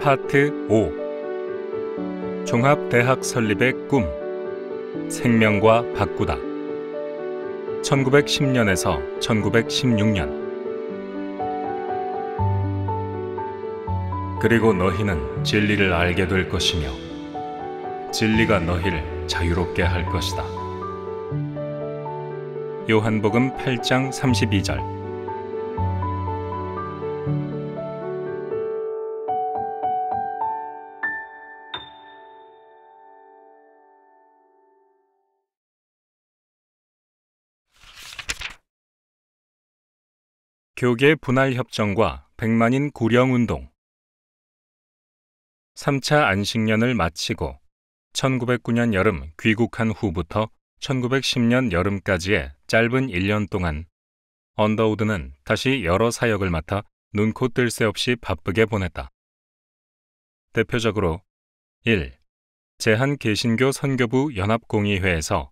파트 5. 종합대학 설립의 꿈. 생명과 바꾸다. 1910년에서 1916년. 그리고 너희는 진리를 알게 될 것이며 진리가 너희를 자유롭게 할 것이다. 요한복음 8장 32절. 교계 분할 협정과 백만인 구령운동. 3차 안식년을 마치고 1909년 여름 귀국한 후부터 1910년 여름까지의 짧은 1년 동안 언더우드는 다시 여러 사역을 맡아 눈코 뜰 새 없이 바쁘게 보냈다. 대표적으로 1. 제한개신교 선교부 연합공의회에서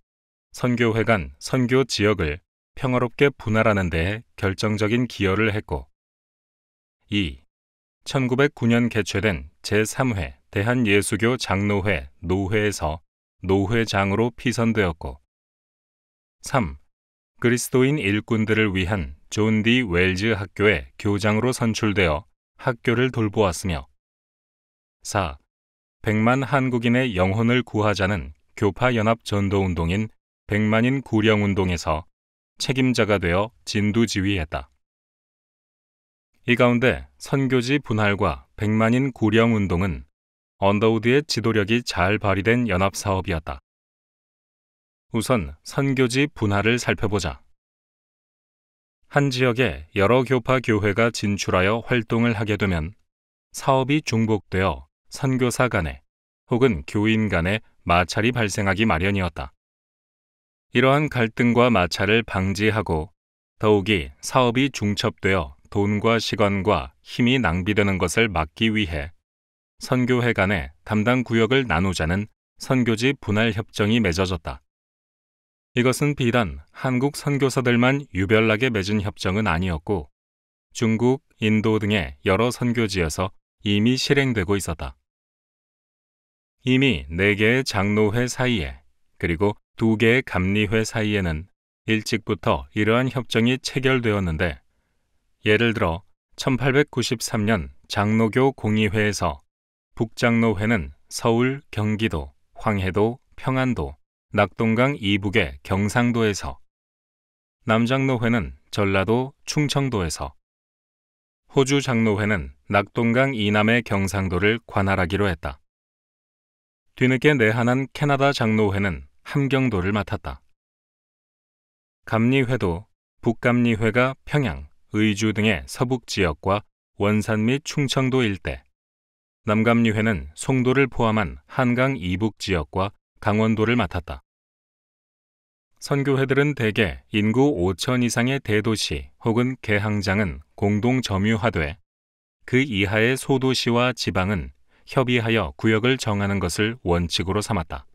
선교회 간 선교 지역을 평화롭게 분할하는 데에 결정적인 기여를 했고 2. 1909년 개최된 제3회 대한예수교 장로회 노회에서 노회장으로 피선되었고 3. 그리스도인 일꾼들을 위한 존 D 웰즈 학교의 교장으로 선출되어 학교를 돌보았으며 4. 100만 한국인의 영혼을 구하자는 교파연합 전도운동인 백만인 구령운동에서 책임자가 되어 진두지휘했다. 이 가운데 선교지 분할과 백만인 구령운동은 언더우드의 지도력이 잘 발휘된 연합사업이었다. 우선 선교지 분할을 살펴보자. 한 지역에 여러 교파 교회가 진출하여 활동을 하게 되면 사업이 중복되어 선교사 간에 혹은 교인 간에 마찰이 발생하기 마련이었다. 이러한 갈등과 마찰을 방지하고 더욱이 사업이 중첩되어 돈과 시간과 힘이 낭비되는 것을 막기 위해 선교회 간에 담당 구역을 나누자는 선교지 분할 협정이 맺어졌다. 이것은 비단 한국 선교사들만 유별나게 맺은 협정은 아니었고 중국, 인도 등의 여러 선교지에서 이미 실행되고 있었다. 이미 4개의 장로회 사이에 그리고 2개의 감리회 사이에는 일찍부터 이러한 협정이 체결되었는데 예를 들어 1893년 장로교 공의회에서 북장로회는 서울, 경기도, 황해도, 평안도, 낙동강 이북의 경상도에서 남장로회는 전라도, 충청도에서 호주 장로회는 낙동강 이남의 경상도를 관할하기로 했다. 뒤늦게 내한한 캐나다 장로회는 함경도를 맡았다. 감리회도 북감리회가 평양, 의주 등의 서북 지역과 원산 및 충청도 일대, 남감리회는 송도를 포함한 한강 이북 지역과 강원도를 맡았다. 선교회들은 대개 인구 5천 이상의 대도시 혹은 개항장은 공동 점유하되 그 이하의 소도시와 지방은 협의하여 구역을 정하는 것을 원칙으로 삼았다.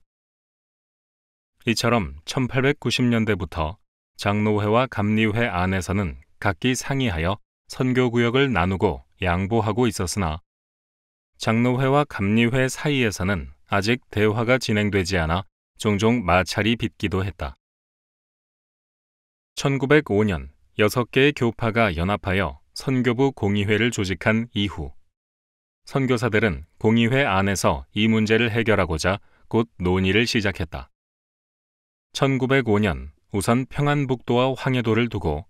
이처럼 1890년대부터 장로회와 감리회 안에서는 각기 상의하여 선교구역을 나누고 양보하고 있었으나 장로회와 감리회 사이에서는 아직 대화가 진행되지 않아 종종 마찰이 빚기도 했다. 1905년 6개의 교파가 연합하여 선교부 공의회를 조직한 이후 선교사들은 공의회 안에서 이 문제를 해결하고자 곧 논의를 시작했다. 1905년 우선 평안북도와 황해도를 두고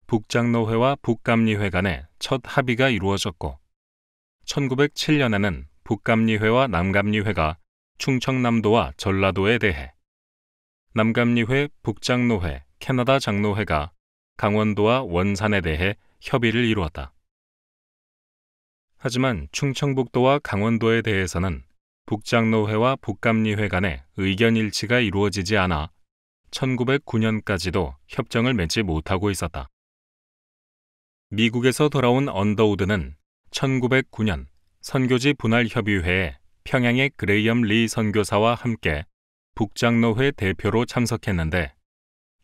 북장로회와 북감리회 간에 첫 합의가 이루어졌고 1907년에는 북감리회와 남감리회가 충청남도와 전라도에 대해 남감리회, 북장로회, 캐나다 장로회가 강원도와 원산에 대해 협의를 이루었다. 하지만 충청북도와 강원도에 대해서는 북장로회와 북감리회 간에 의견 일치가 이루어지지 않아 1909년까지도 협정을 맺지 못하고 있었다. 미국에서 돌아온 언더우드는 1909년 선교지 분할협의회에 평양의 그레이엄 리 선교사와 함께 북장로회 대표로 참석했는데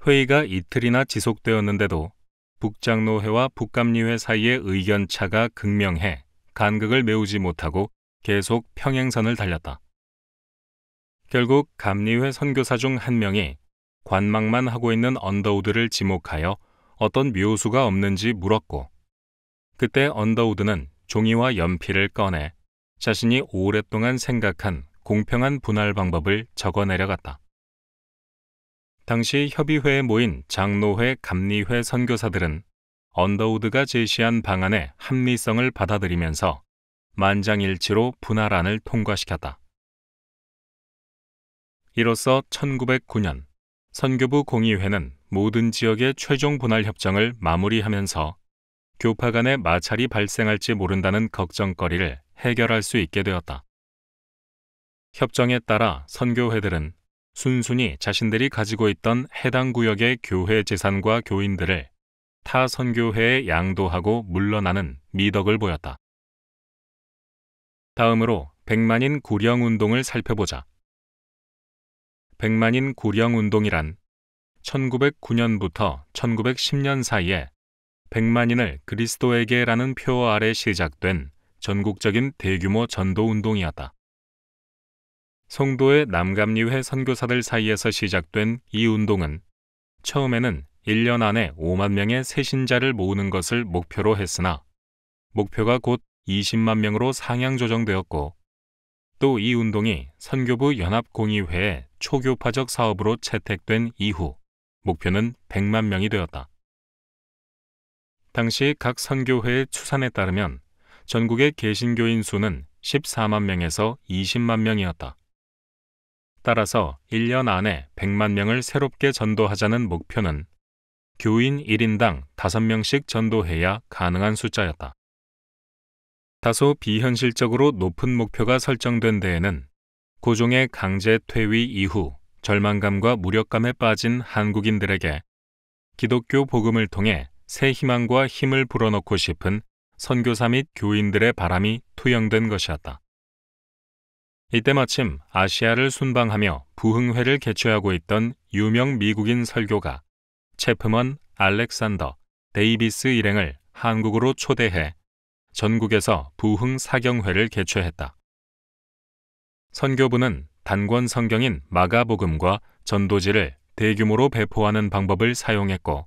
회의가 이틀이나 지속되었는데도 북장로회와 북감리회 사이의 의견차가 극명해 간극을 메우지 못하고 계속 평행선을 달렸다. 결국 감리회 선교사 중 한 명이 관망만 하고 있는 언더우드를 지목하여 어떤 묘수가 없는지 물었고, 그때 언더우드는 종이와 연필을 꺼내 자신이 오랫동안 생각한 공평한 분할 방법을 적어 내려갔다. 당시 협의회에 모인 장로회, 감리회 선교사들은 언더우드가 제시한 방안의 합리성을 받아들이면서 만장일치로 분할안을 통과시켰다. 이로써 1909년 선교부 공의회는 모든 지역의 최종 분할 협정을 마무리하면서 교파 간의 마찰이 발생할지 모른다는 걱정거리를 해결할 수 있게 되었다. 협정에 따라 선교회들은 순순히 자신들이 가지고 있던 해당 구역의 교회 재산과 교인들을 타 선교회에 양도하고 물러나는 미덕을 보였다. 다음으로 백만인 구령운동을 살펴보자. 백만인 구령운동이란 1909년부터 1910년 사이에 백만인을 그리스도에게라는 표 아래 시작된 전국적인 대규모 전도운동이었다. 송도의 남감리회 선교사들 사이에서 시작된 이 운동은 처음에는 1년 안에 5만 명의 새신자를 모으는 것을 목표로 했으나 목표가 곧 20만 명으로 상향 조정되었고, 또 이 운동이 선교부 연합공의회의 초교파적 사업으로 채택된 이후 목표는 100만 명이 되었다. 당시 각 선교회의 추산에 따르면 전국의 개신교인 수는 14만 명에서 20만 명이었다. 따라서 1년 안에 100만 명을 새롭게 전도하자는 목표는 교인 1인당 5명씩 전도해야 가능한 숫자였다. 다소 비현실적으로 높은 목표가 설정된 데에는 고종의 강제 퇴위 이후 절망감과 무력감에 빠진 한국인들에게 기독교 복음을 통해 새 희망과 힘을 불어넣고 싶은 선교사 및 교인들의 바람이 투영된 것이었다. 이때 마침 아시아를 순방하며 부흥회를 개최하고 있던 유명 미국인 설교가 체프먼 알렉산더 데이비스 일행을 한국으로 초대해 전국에서 부흥 사경회를 개최했다. 선교부는 단권 성경인 마가복음과 전도지를 대규모로 배포하는 방법을 사용했고,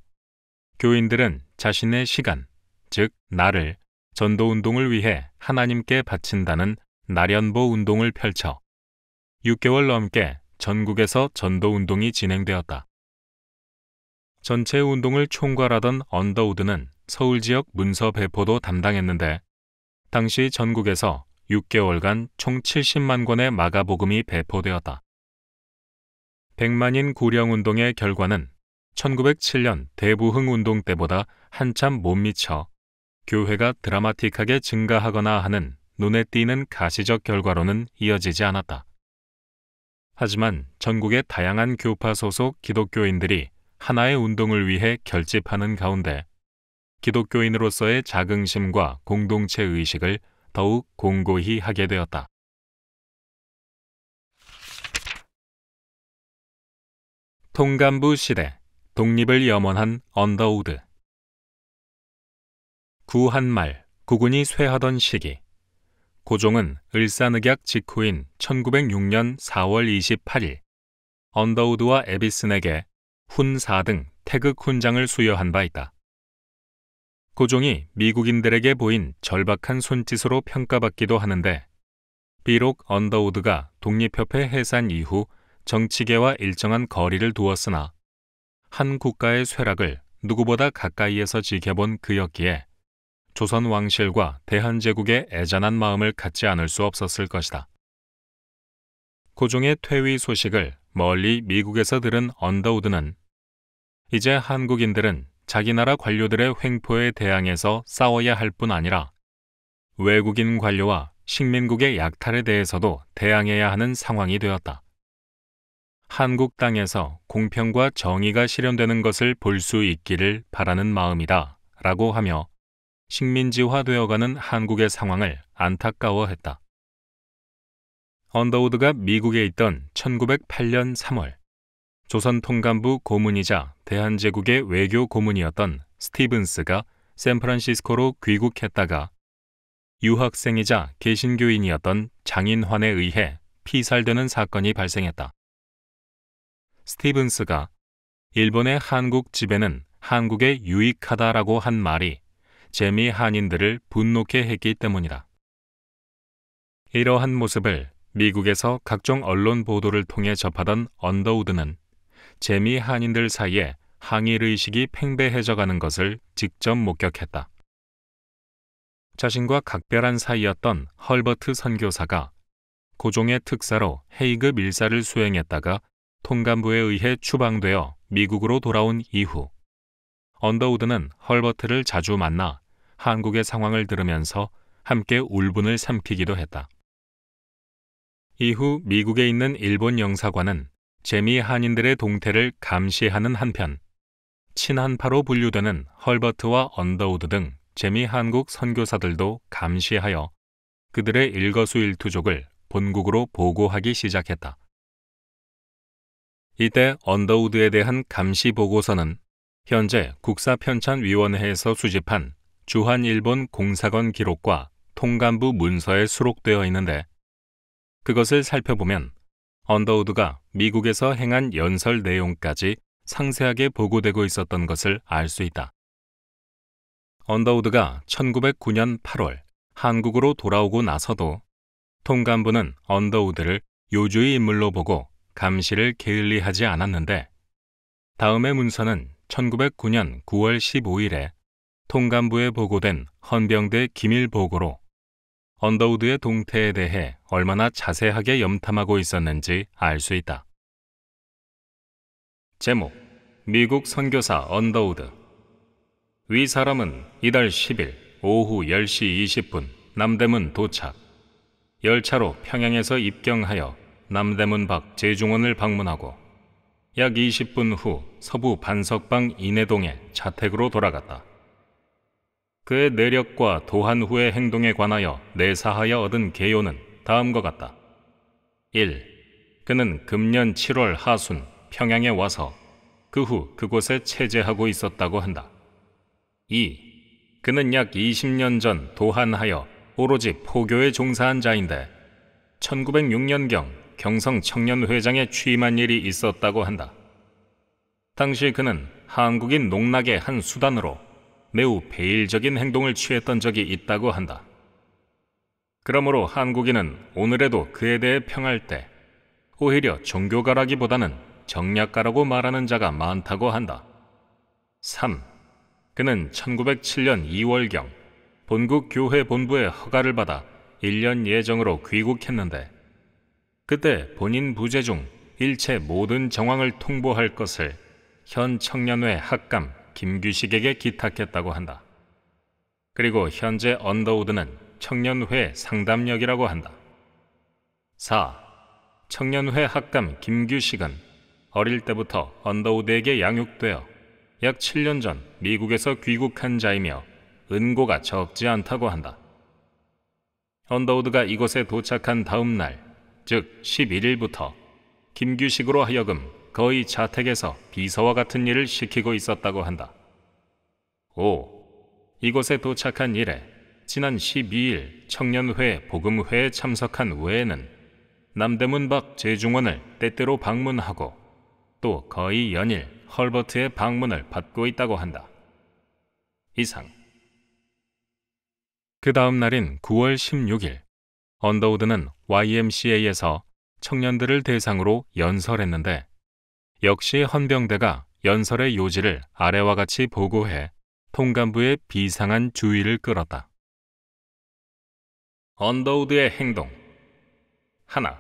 교인들은 자신의 시간, 즉 날을 전도운동을 위해 하나님께 바친다는 날연보 운동을 펼쳐 6개월 넘게 전국에서 전도운동이 진행되었다. 전체 운동을 총괄하던 언더우드는 서울 지역 문서 배포도 담당했는데, 당시 전국에서 6개월간 총 70만 권의 마가복음이 배포되었다. 백만인 구령운동의 결과는 1907년 대부흥운동 때보다 한참 못 미쳐 교회가 드라마틱하게 증가하거나 하는 눈에 띄는 가시적 결과로는 이어지지 않았다. 하지만 전국의 다양한 교파 소속 기독교인들이 하나의 운동을 위해 결집하는 가운데 기독교인으로서의 자긍심과 공동체 의식을 더욱 공고히 하게 되었다. 통감부 시대, 독립을 염원한 언더우드. 구한말, 국군이 쇠하던 시기, 고종은 을사늑약 직후인 1906년 4월 28일 언더우드와 에비슨에게 훈 4등 태극 훈장을 수여한 바 있다. 고종이 미국인들에게 보인 절박한 손짓으로 평가받기도 하는데, 비록 언더우드가 독립협회 해산 이후 정치계와 일정한 거리를 두었으나 한 국가의 쇠락을 누구보다 가까이에서 지켜본 그였기에 조선 왕실과 대한제국의 애잔한 마음을 갖지 않을 수 없었을 것이다. 고종의 퇴위 소식을 멀리 미국에서 들은 언더우드는 이제 한국인들은 자기 나라 관료들의 횡포에 대항해서 싸워야 할 뿐 아니라 외국인 관료와 식민국의 약탈에 대해서도 대항해야 하는 상황이 되었다. 한국 땅에서 공평과 정의가 실현되는 것을 볼 수 있기를 바라는 마음이다 라고 하며 식민지화되어가는 한국의 상황을 안타까워했다. 언더우드가 미국에 있던 1908년 3월 조선 통감부 고문이자 대한제국의 외교 고문이었던 스티븐스가 샌프란시스코로 귀국했다가 유학생이자 개신교인이었던 장인환에 의해 피살되는 사건이 발생했다. 스티븐스가 일본의 한국 지배는 한국에 유익하다라고 한 말이 재미 한인들을 분노케 했기 때문이다. 이러한 모습을 미국에서 각종 언론 보도를 통해 접하던 언더우드는 재미 한인들 사이에 항일의식이 팽배해져가는 것을 직접 목격했다. 자신과 각별한 사이였던 헐버트 선교사가 고종의 특사로 헤이그 밀사를 수행했다가 통감부에 의해 추방되어 미국으로 돌아온 이후 언더우드는 헐버트를 자주 만나 한국의 상황을 들으면서 함께 울분을 삼키기도 했다. 이후 미국에 있는 일본 영사관은 재미 한인들의 동태를 감시하는 한편 친한파로 분류되는 헐버트와 언더우드 등 재미 한국 선교사들도 감시하여 그들의 일거수일투족을 본국으로 보고하기 시작했다. 이때 언더우드에 대한 감시 보고서는 현재 국사편찬위원회에서 수집한 주한일본 공사관 기록과 통감부 문서에 수록되어 있는데 그것을 살펴보면 언더우드가 미국에서 행한 연설 내용까지 상세하게 보고되고 있었던 것을 알 수 있다. 언더우드가 1909년 8월 한국으로 돌아오고 나서도 통감부는 언더우드를 요주의 인물로 보고 감시를 게을리하지 않았는데 다음의 문서는 1909년 9월 15일에 통감부에 보고된 헌병대 기밀보고로 언더우드의 동태에 대해 얼마나 자세하게 염탐하고 있었는지 알 수 있다. 제목: 미국 선교사 언더우드. 위 사람은 이달 10일 오후 10시 20분 남대문 도착. 열차로 평양에서 입경하여 남대문 밖 제중원을 방문하고 약 20분 후 서부 반석방 인해동의 자택으로 돌아갔다. 그의 내력과 도한 후의 행동에 관하여 내사하여 얻은 개요는 다음과 같다. 1. 그는 금년 7월 하순 평양에 와서 그 후 그곳에 체제하고 있었다고 한다. 2. 그는 약 20년 전 도한하여 오로지 포교에 종사한 자인데 1906년경 경성 청년회장에 취임한 일이 있었다고 한다. 당시 그는 한국인 농락의 한 수단으로 매우 배일적인 행동을 취했던 적이 있다고 한다. 그러므로 한국인은 오늘에도 그에 대해 평할 때 오히려 종교가라기보다는 정략가라고 말하는 자가 많다고 한다. 3. 그는 1907년 2월경 본국 교회 본부의 허가를 받아 1년 예정으로 귀국했는데 그때 본인 부재 중 일체 모든 정황을 통보할 것을 현 청년회 학감 김규식에게 기탁했다고 한다. 그리고 현재 언더우드는 청년회 상담역이라고 한다. 4. 청년회 학감 김규식은 어릴 때부터 언더우드에게 양육되어 약 7년 전 미국에서 귀국한 자이며 은고가 적지 않다고 한다. 언더우드가 이곳에 도착한 다음 날, 즉 11일부터 김규식으로 하여금 거의 자택에서 비서와 같은 일을 시키고 있었다고 한다. 5. 이곳에 도착한 이래 지난 12일 청년회 복음회에 참석한 외에는 남대문 밖 제중원을 때때로 방문하고 또 거의 연일 헐버트의 방문을 받고 있다고 한다. 이상. 그 다음 날인 9월 16일 언더우드는 YMCA에서 청년들을 대상으로 연설했는데 역시 헌병대가 연설의 요지를 아래와 같이 보고해 통감부의 비상한 주의를 끌었다. 언더우드의 행동. 하나.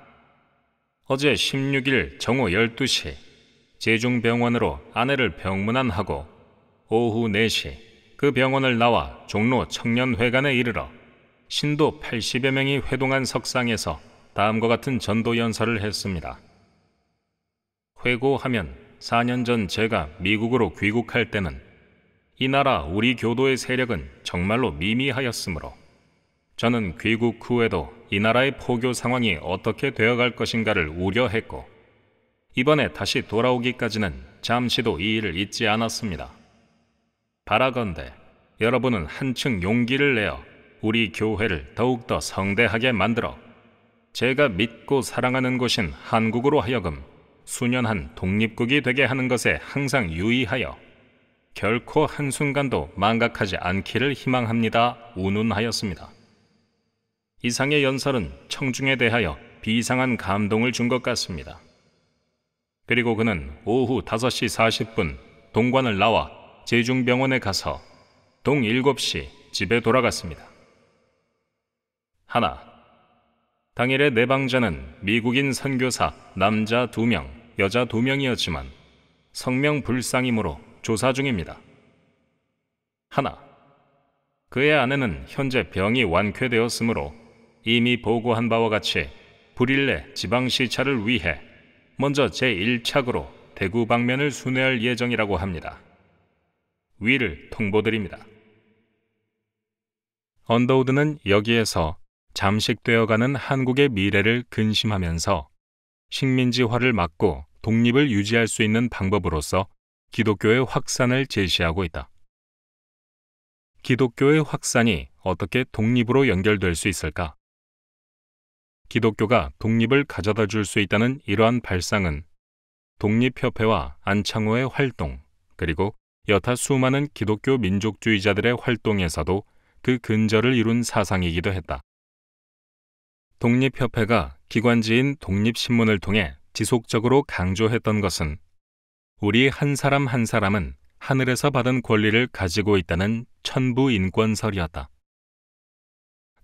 어제 16일 정오 12시 제중병원으로 아내를 병문안하고 오후 4시 그 병원을 나와 종로 청년회관에 이르러 신도 80여 명이 회동한 석상에서 다음과 같은 전도 연설을 했습니다. 회고하면 4년 전 제가 미국으로 귀국할 때는 이 나라 우리 교도의 세력은 정말로 미미하였으므로 저는 귀국 후에도 이 나라의 포교 상황이 어떻게 되어갈 것인가를 우려했고 이번에 다시 돌아오기까지는 잠시도 이 일을 잊지 않았습니다. 바라건대 여러분은 한층 용기를 내어 우리 교회를 더욱더 성대하게 만들어 제가 믿고 사랑하는 곳인 한국으로 하여금 순연한 독립국이 되게 하는 것에 항상 유의하여 결코 한순간도 망각하지 않기를 희망합니다. 운운하였습니다. 이상의 연설은 청중에 대하여 비상한 감동을 준 것 같습니다. 그리고 그는 오후 5시 40분 동관을 나와 제중병원에 가서 동 7시 집에 돌아갔습니다. 하나, 당일의 내방자는 미국인 선교사 남자 2명, 여자 2명이었지만 성명 불상이므로 조사 중입니다. 하나, 그의 아내는 현재 병이 완쾌되었으므로 이미 보고한 바와 같이 불일 내 지방시차를 위해 먼저 제1착으로 대구 방면을 순회할 예정이라고 합니다. 위를 통보드립니다. 언더우드는 여기에서 잠식되어가는 한국의 미래를 근심하면서 식민지화를 막고 독립을 유지할 수 있는 방법으로서 기독교의 확산을 제시하고 있다. 기독교의 확산이 어떻게 독립으로 연결될 수 있을까? 기독교가 독립을 가져다 줄 수 있다는 이러한 발상은 독립협회와 안창호의 활동, 그리고 여타 수많은 기독교 민족주의자들의 활동에서도 그 근저를 이룬 사상이기도 했다. 독립협회가 기관지인 독립신문을 통해 지속적으로 강조했던 것은 우리 한 사람 한 사람은 하늘에서 받은 권리를 가지고 있다는 천부인권설이었다.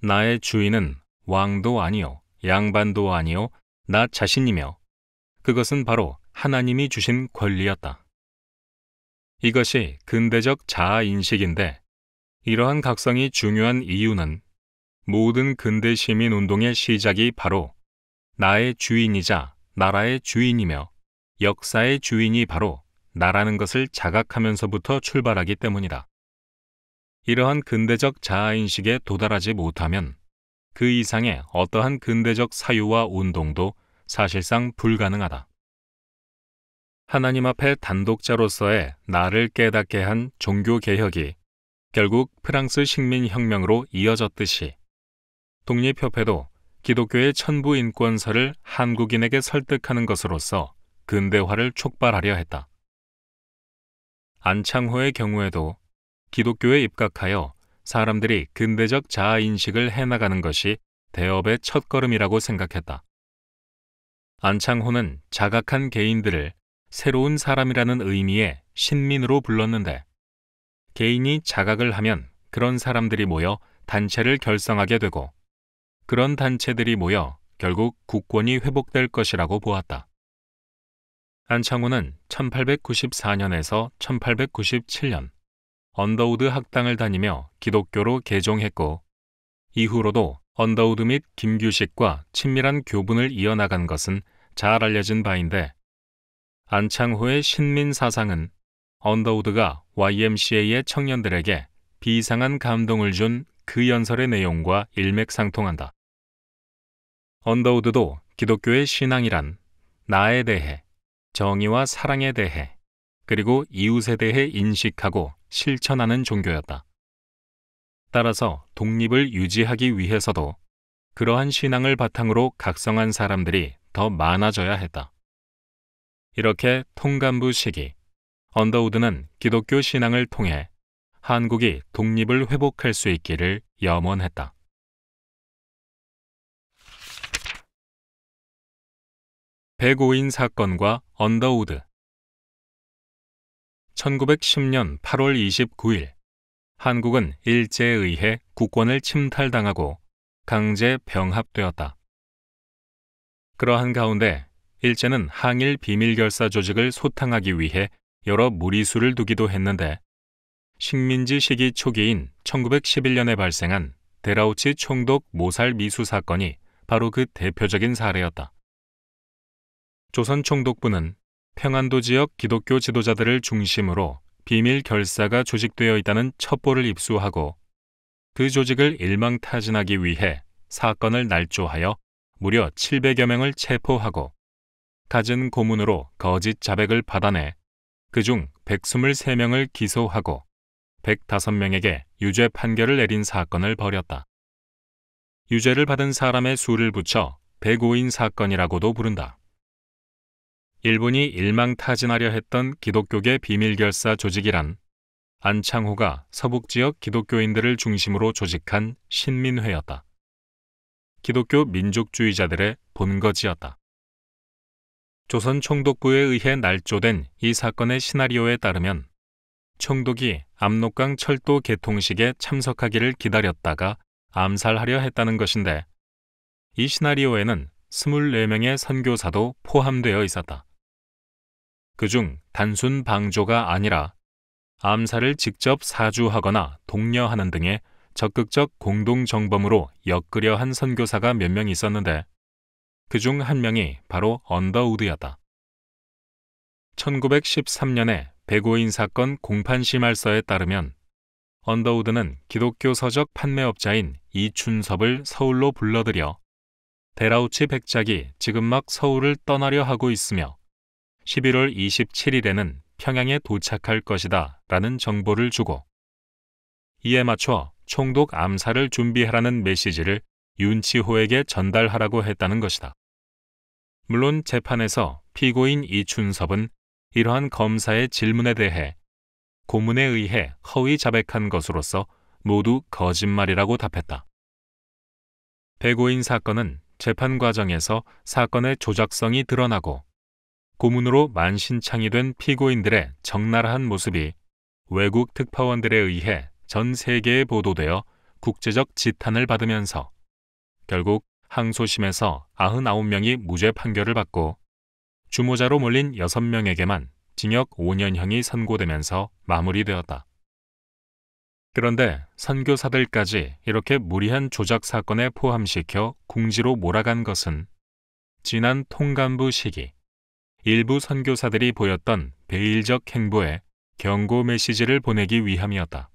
나의 주인은 왕도 아니요, 양반도 아니요, 나 자신이며 그것은 바로 하나님이 주신 권리였다. 이것이 근대적 자아인식인데 이러한 각성이 중요한 이유는 모든 근대 시민운동의 시작이 바로 나의 주인이자 나라의 주인이며 역사의 주인이 바로 나라는 것을 자각하면서부터 출발하기 때문이다. 이러한 근대적 자아인식에 도달하지 못하면 그 이상의 어떠한 근대적 사유와 운동도 사실상 불가능하다. 하나님 앞에 단독자로서의 나를 깨닫게 한 종교개혁이 결국 프랑스 식민혁명으로 이어졌듯이 독립협회도 기독교의 천부인권설을 한국인에게 설득하는 것으로서 근대화를 촉발하려 했다. 안창호의 경우에도 기독교에 입각하여 사람들이 근대적 자아인식을 해나가는 것이 대업의 첫걸음이라고 생각했다. 안창호는 자각한 개인들을 새로운 사람이라는 의미의 신민으로 불렀는데 개인이 자각을 하면 그런 사람들이 모여 단체를 결성하게 되고 그런 단체들이 모여 결국 국권이 회복될 것이라고 보았다. 안창호는 1894년에서 1897년 언더우드 학당을 다니며 기독교로 개종했고 이후로도 언더우드 및 김규식과 친밀한 교분을 이어나간 것은 잘 알려진 바인데 안창호의 신민 사상은 언더우드가 YMCA의 청년들에게 비상한 감동을 준 그 연설의 내용과 일맥상통한다. 언더우드도 기독교의 신앙이란 나에 대해, 정의와 사랑에 대해, 그리고 이웃에 대해 인식하고 실천하는 종교였다. 따라서 독립을 유지하기 위해서도 그러한 신앙을 바탕으로 각성한 사람들이 더 많아져야 했다. 이렇게 통간부 시기, 언더우드는 기독교 신앙을 통해 한국이 독립을 회복할 수 있기를 염원했다. 백오인 사건과 언더우드 1910년 8월 29일 한국은 일제에 의해 국권을 침탈당하고 강제 병합되었다. 그러한 가운데 일제는 항일 비밀결사 조직을 소탕하기 위해 여러 무리수를 두기도 했는데 식민지 시기 초기인 1911년에 발생한 데라우치 총독 모살 미수 사건이 바로 그 대표적인 사례였다. 조선 총독부는 평안도 지역 기독교 지도자들을 중심으로 비밀 결사가 조직되어 있다는 첩보를 입수하고 그 조직을 일망타진하기 위해 사건을 날조하여 무려 700여 명을 체포하고 갖은 고문으로 거짓 자백을 받아내 그중 123명을 기소하고 105명에게 유죄 판결을 내린 사건을 벌였다. 유죄를 받은 사람의 수를 붙여 105인 사건이라고도 부른다. 일본이 일망타진하려 했던 기독교계 비밀결사 조직이란 안창호가 서북지역 기독교인들을 중심으로 조직한 신민회였다. 기독교 민족주의자들의 본거지였다. 조선 총독부에 의해 날조된 이 사건의 시나리오에 따르면 총독이 압록강 철도 개통식에 참석하기를 기다렸다가 암살하려 했다는 것인데, 이 시나리오에는 24명의 선교사도 포함되어 있었다. 그중 단순 방조가 아니라 암살을 직접 사주하거나 독려하는 등의 적극적 공동정범으로 엮으려 한 선교사가 몇 명 있었는데, 그중 한 명이 바로 언더우드였다. 1913년에 105인 사건 공판심할서에 따르면 언더우드는 기독교 서적 판매업자인 이춘섭을 서울로 불러들여 데라우치 백작이 지금 막 서울을 떠나려 하고 있으며 11월 27일에는 평양에 도착할 것이다 라는 정보를 주고, 이에 맞춰 총독 암살을 준비하라는 메시지를 윤치호에게 전달하라고 했다는 것이다. 물론 재판에서 피고인 이춘섭은 이러한 검사의 질문에 대해 고문에 의해 허위 자백한 것으로서 모두 거짓말이라고 답했다. 105인 사건은 재판 과정에서 사건의 조작성이 드러나고 고문으로 만신창이 된 피고인들의 적나라한 모습이 외국 특파원들에 의해 전 세계에 보도되어 국제적 지탄을 받으면서 결국 항소심에서 99명이 무죄 판결을 받고 주모자로 몰린 6명에게만 징역 5년형이 선고되면서 마무리되었다. 그런데 선교사들까지 이렇게 무리한 조작 사건에 포함시켜 궁지로 몰아간 것은 지난 통간부 시기 일부 선교사들이 보였던 배일적 행보에 경고 메시지를 보내기 위함이었다.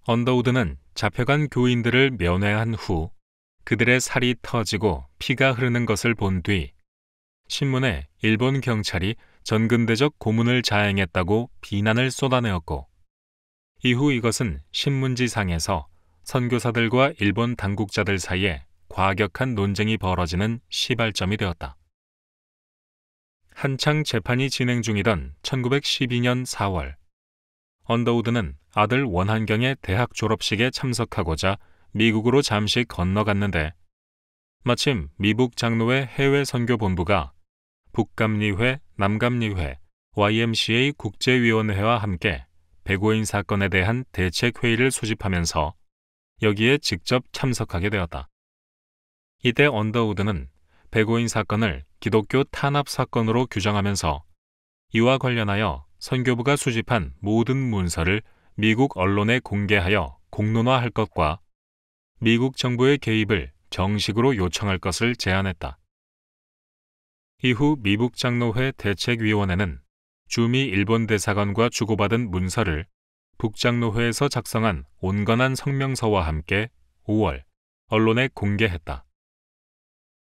언더우드는 잡혀간 교인들을 면회한 후 그들의 살이 터지고 피가 흐르는 것을 본 뒤 신문에 일본 경찰이 전근대적 고문을 자행했다고 비난을 쏟아내었고, 이후 이것은 신문지상에서 선교사들과 일본 당국자들 사이에 과격한 논쟁이 벌어지는 시발점이 되었다. 한창 재판이 진행 중이던 1912년 4월, 언더우드는 아들 원한경의 대학 졸업식에 참석하고자 미국으로 잠시 건너갔는데, 마침 미북 장로회 해외 선교 본부가 북감리회, 남감리회, YMCA 국제위원회와 함께 105인 사건에 대한 대책회의를 소집하면서 여기에 직접 참석하게 되었다. 이때 언더우드는 105인 사건을 기독교 탄압 사건으로 규정하면서 이와 관련하여 선교부가 수집한 모든 문서를 미국 언론에 공개하여 공론화할 것과 미국 정부의 개입을 정식으로 요청할 것을 제안했다. 이후 미북 장로회 대책위원회는 주미 일본 대사관과 주고받은 문서를 북장로회에서 작성한 온건한 성명서와 함께 5월 언론에 공개했다.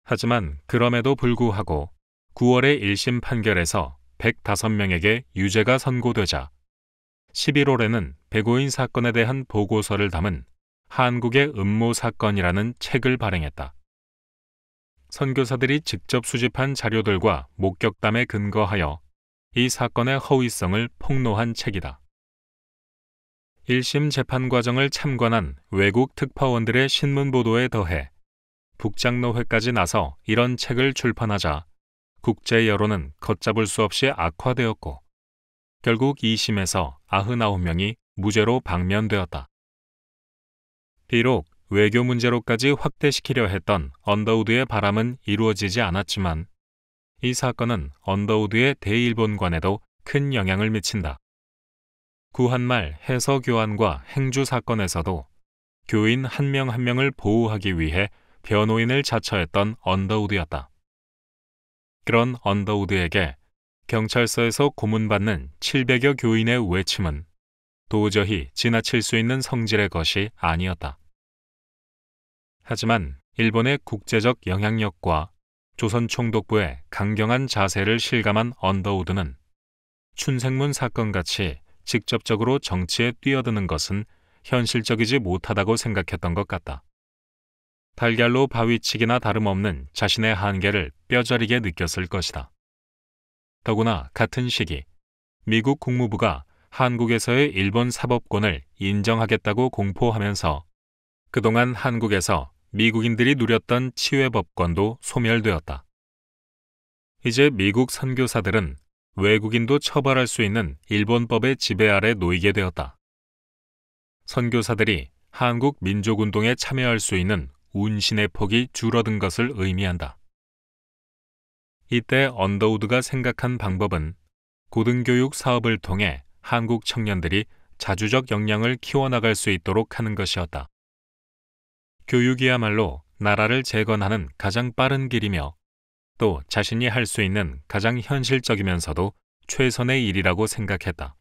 하지만 그럼에도 불구하고 9월의 1심 판결에서 105명에게 유죄가 선고되자 11월에는 105인 사건에 대한 보고서를 담은 한국의 음모 사건이라는 책을 발행했다. 선교사들이 직접 수집한 자료들과 목격담에 근거하여 이 사건의 허위성을 폭로한 책이다. 1심 재판 과정을 참관한 외국 특파원들의 신문 보도에 더해 북장로회까지 나서 이런 책을 출판하자 국제 여론은 걷잡을 수 없이 악화되었고 결국 2심에서 99명이 무죄로 방면되었다. 비록 외교 문제로까지 확대시키려 했던 언더우드의 바람은 이루어지지 않았지만 이 사건은 언더우드의 대일본관에도 큰 영향을 미친다. 구한말 해서 교환과 행주 사건에서도 교인 한 명 한 명을 보호하기 위해 변호인을 자처했던 언더우드였다. 그런 언더우드에게 경찰서에서 고문받는 700여 교인의 외침은 도저히 지나칠 수 있는 성질의 것이 아니었다. 하지만 일본의 국제적 영향력과 조선 총독부의 강경한 자세를 실감한 언더우드는 춘생문 사건같이 직접적으로 정치에 뛰어드는 것은 현실적이지 못하다고 생각했던 것 같다. 달걀로 바위치기나 다름없는 자신의 한계를 뼈저리게 느꼈을 것이다. 더구나 같은 시기 미국 국무부가 한국에서의 일본 사법권을 인정하겠다고 공포하면서 그동안 한국에서 미국인들이 누렸던 치외법권도 소멸되었다. 이제 미국 선교사들은 외국인도 처벌할 수 있는 일본법의 지배 아래 놓이게 되었다. 선교사들이 한국 민족운동에 참여할 수 있는 운신의 폭이 줄어든 것을 의미한다. 이때 언더우드가 생각한 방법은 고등교육 사업을 통해 한국 청년들이 자주적 역량을 키워나갈 수 있도록 하는 것이었다. 교육이야말로 나라를 재건하는 가장 빠른 길이며 또 자신이 할 수 있는 가장 현실적이면서도 최선의 일이라고 생각했다.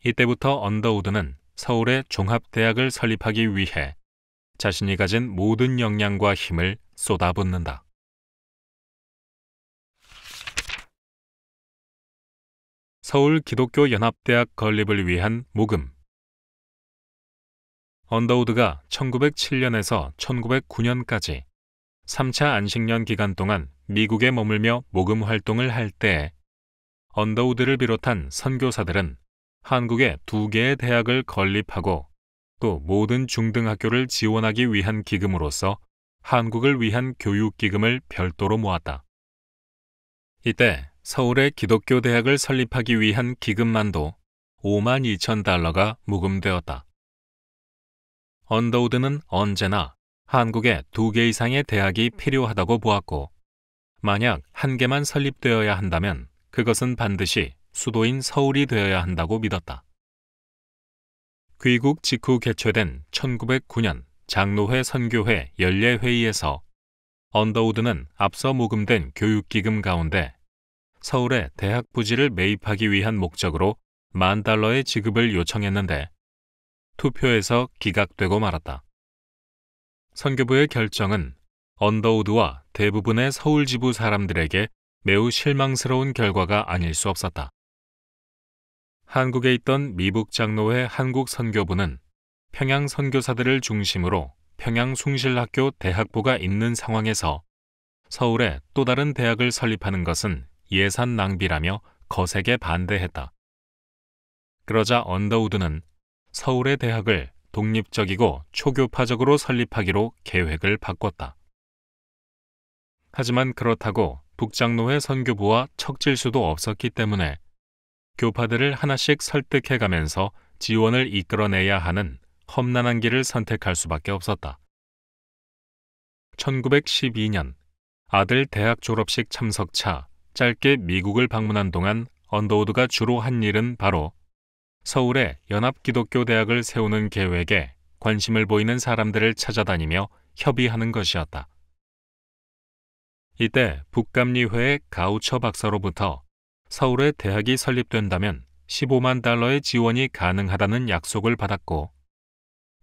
이때부터 언더우드는 서울의 종합대학을 설립하기 위해 자신이 가진 모든 역량과 힘을 쏟아붓는다. 서울 기독교 연합대학 건립을 위한 모금. 언더우드가 1907년에서 1909년까지 3차 안식년 기간 동안 미국에 머물며 모금 활동을 할 때에 언더우드를 비롯한 선교사들은 한국에 2개의 대학을 건립하고 또 모든 중등학교를 지원하기 위한 기금으로서 한국을 위한 교육기금을 별도로 모았다. 이때 서울의 기독교 대학을 설립하기 위한 기금만도 52,000달러가 모금되었다. 언더우드는 언제나 한국에 2개 이상의 대학이 필요하다고 보았고, 만약 1개만 설립되어야 한다면 그것은 반드시 수도인 서울이 되어야 한다고 믿었다. 귀국 직후 개최된 1909년 장로회 선교회 연례회의에서 언더우드는 앞서 모금된 교육기금 가운데 서울의 대학 부지를 매입하기 위한 목적으로 $10,000의 지급을 요청했는데 투표에서 기각되고 말았다. 선교부의 결정은 언더우드와 대부분의 서울 지부 사람들에게 매우 실망스러운 결과가 아닐 수 없었다. 한국에 있던 미북 장로회 한국 선교부는 평양 선교사들을 중심으로 평양 숭실학교 대학부가 있는 상황에서 서울에 또 다른 대학을 설립하는 것은 예산 낭비라며 거세게 반대했다. 그러자 언더우드는 서울의 대학을 독립적이고 초교파적으로 설립하기로 계획을 바꿨다. 하지만 그렇다고 북장로회 선교부와 척질 수도 없었기 때문에 교파들을 하나씩 설득해가면서 지원을 이끌어내야 하는 험난한 길을 선택할 수밖에 없었다. 1912년 아들 대학 졸업식 참석차 짧게 미국을 방문한 동안 언더우드가 주로 한 일은 바로 서울에 연합기독교대학을 세우는 계획에 관심을 보이는 사람들을 찾아다니며 협의하는 것이었다. 이때 북감리회의 가우처 박사로부터 서울에 대학이 설립된다면 $150,000의 지원이 가능하다는 약속을 받았고,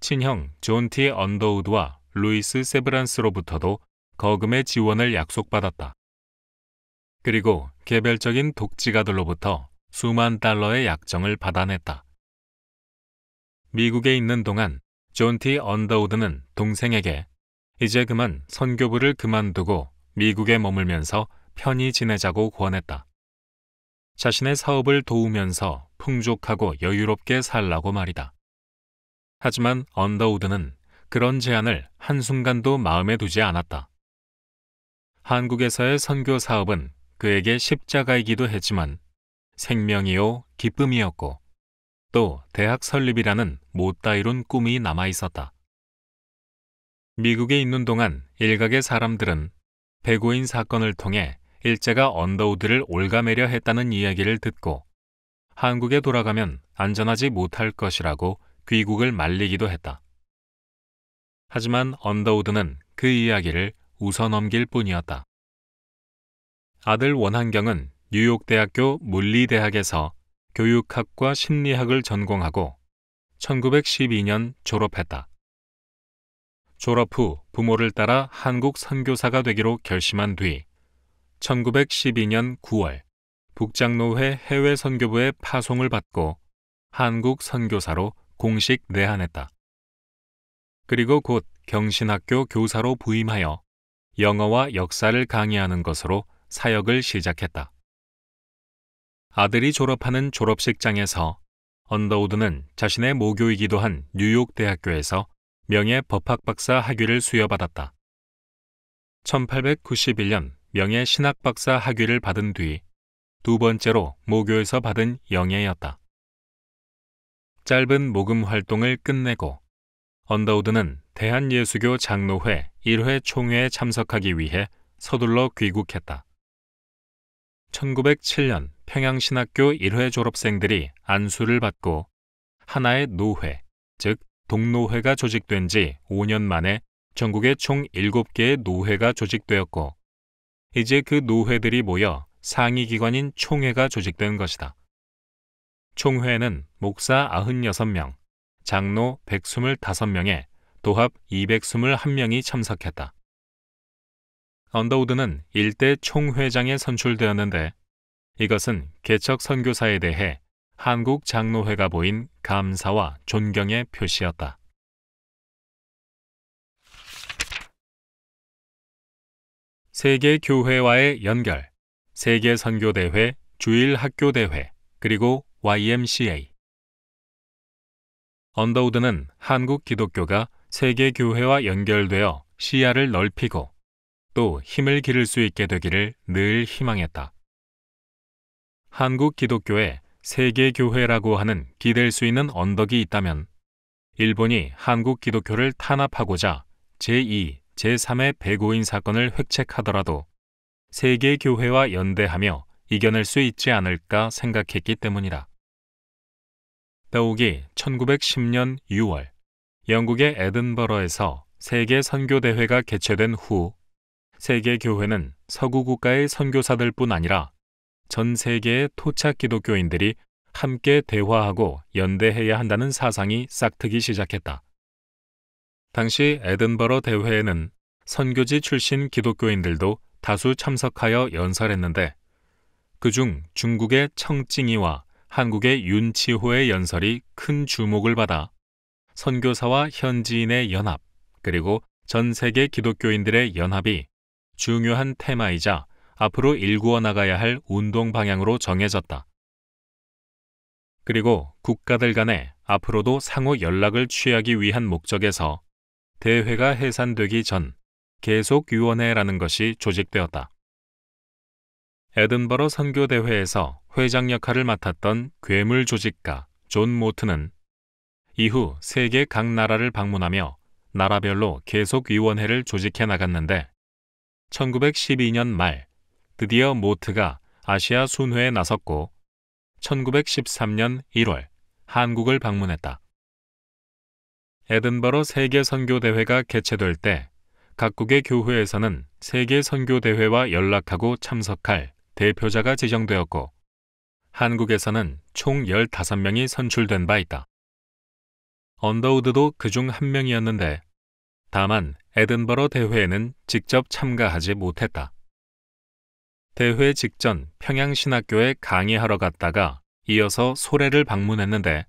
친형 존 T. 언더우드와 루이스 세브란스로부터도 거금의 지원을 약속받았다. 그리고 개별적인 독지가들로부터 수만 달러의 약정을 받아냈다. 미국에 있는 동안 존 T. 언더우드는 동생에게 이제 그만 선교부를 그만두고 미국에 머물면서 편히 지내자고 권했다. 자신의 사업을 도우면서 풍족하고 여유롭게 살라고 말이다. 하지만 언더우드는 그런 제안을 한순간도 마음에 두지 않았다. 한국에서의 선교 사업은 그에게 십자가이기도 했지만 생명이요 기쁨이었고 또 대학 설립이라는 못다 이룬 꿈이 남아 있었다. 미국에 있는 동안 일각의 사람들은 백오인 사건을 통해 일제가 언더우드를 올가매려 했다는 이야기를 듣고 한국에 돌아가면 안전하지 못할 것이라고 귀국을 말리기도 했다. 하지만 언더우드는 그 이야기를 웃어넘길 뿐이었다. 아들 원한경은 뉴욕대학교 물리대학에서 교육학과 심리학을 전공하고 1912년 졸업했다. 졸업 후 부모를 따라 한국 선교사가 되기로 결심한 뒤 1912년 9월 북장로회 해외 선교부의 파송을 받고 한국 선교사로 공식 내한했다. 그리고 곧 경신학교 교사로 부임하여 영어와 역사를 강의하는 것으로 사역을 시작했다. 아들이 졸업하는 졸업식장에서 언더우드는 자신의 모교이기도 한 뉴욕 대학교에서 명예 법학박사 학위를 수여받았다. 1891년 명예 신학박사 학위를 받은 뒤 두 번째로 모교에서 받은 영예였다. 짧은 목음 활동을 끝내고 언더우드는 대한예수교 장로회 1회 총회에 참석하기 위해 서둘러 귀국했다. 1907년 평양신학교 1회 졸업생들이 안수를 받고 하나의 노회, 즉 동노회가 조직된 지 5년 만에 전국에 총 7개의 노회가 조직되었고 이제 그 노회들이 모여 상위기관인 총회가 조직된 것이다. 총회에는 목사 96명, 장로 125명에 도합 221명이 참석했다. 언더우드는 일대 총회장에 선출되었는데 이것은 개척 선교사에 대해 한국 장로회가 보인 감사와 존경의 표시였다. 세계 교회와의 연결, 세계 선교대회, 주일 학교대회, 그리고 YMCA. 언더우드는 한국 기독교가 세계 교회와 연결되어 시야를 넓히고 또 힘을 기를 수 있게 되기를 늘 희망했다. 한국 기독교에 세계 교회라고 하는 기댈 수 있는 언덕이 있다면 일본이 한국 기독교를 탄압하고자 제2, 제3의 배고인 사건을 획책하더라도 세계 교회와 연대하며 이겨낼 수 있지 않을까 생각했기 때문이다. 더욱이 1910년 6월 영국의 에든버러에서 세계 선교대회가 개최된 후 세계 교회는 서구 국가의 선교사들뿐 아니라 전 세계의 토착 기독교인들이 함께 대화하고 연대해야 한다는 사상이 싹트기 시작했다. 당시 에든버러 대회에는 선교지 출신 기독교인들도 다수 참석하여 연설했는데 그중 중국의 청찡이와 한국의 윤치호의 연설이 큰 주목을 받아 선교사와 현지인의 연합 그리고 전 세계 기독교인들의 연합이 중요한 테마이자 앞으로 일구어 나가야 할 운동 방향으로 정해졌다. 그리고 국가들 간에 앞으로도 상호 연락을 취하기 위한 목적에서 대회가 해산되기 전 계속위원회라는 것이 조직되었다. 에든버러 선교대회에서 회장 역할을 맡았던 괴물 조직가 존 모트는 이후 세계 각 나라를 방문하며 나라별로 계속위원회를 조직해 나갔는데 1912년 말 드디어 모트가 아시아 순회에 나섰고 1913년 1월 한국을 방문했다. 에든버러 세계 선교대회가 개최될 때 각국의 교회에서는 세계 선교대회와 연락하고 참석할 대표자가 지정되었고 한국에서는 총 15명이 선출된 바 있다. 언더우드도 그중 한 명이었는데 다만 에든버러 대회에는 직접 참가하지 못했다. 대회 직전 평양신학교에 강의하러 갔다가 이어서 소래를 방문했는데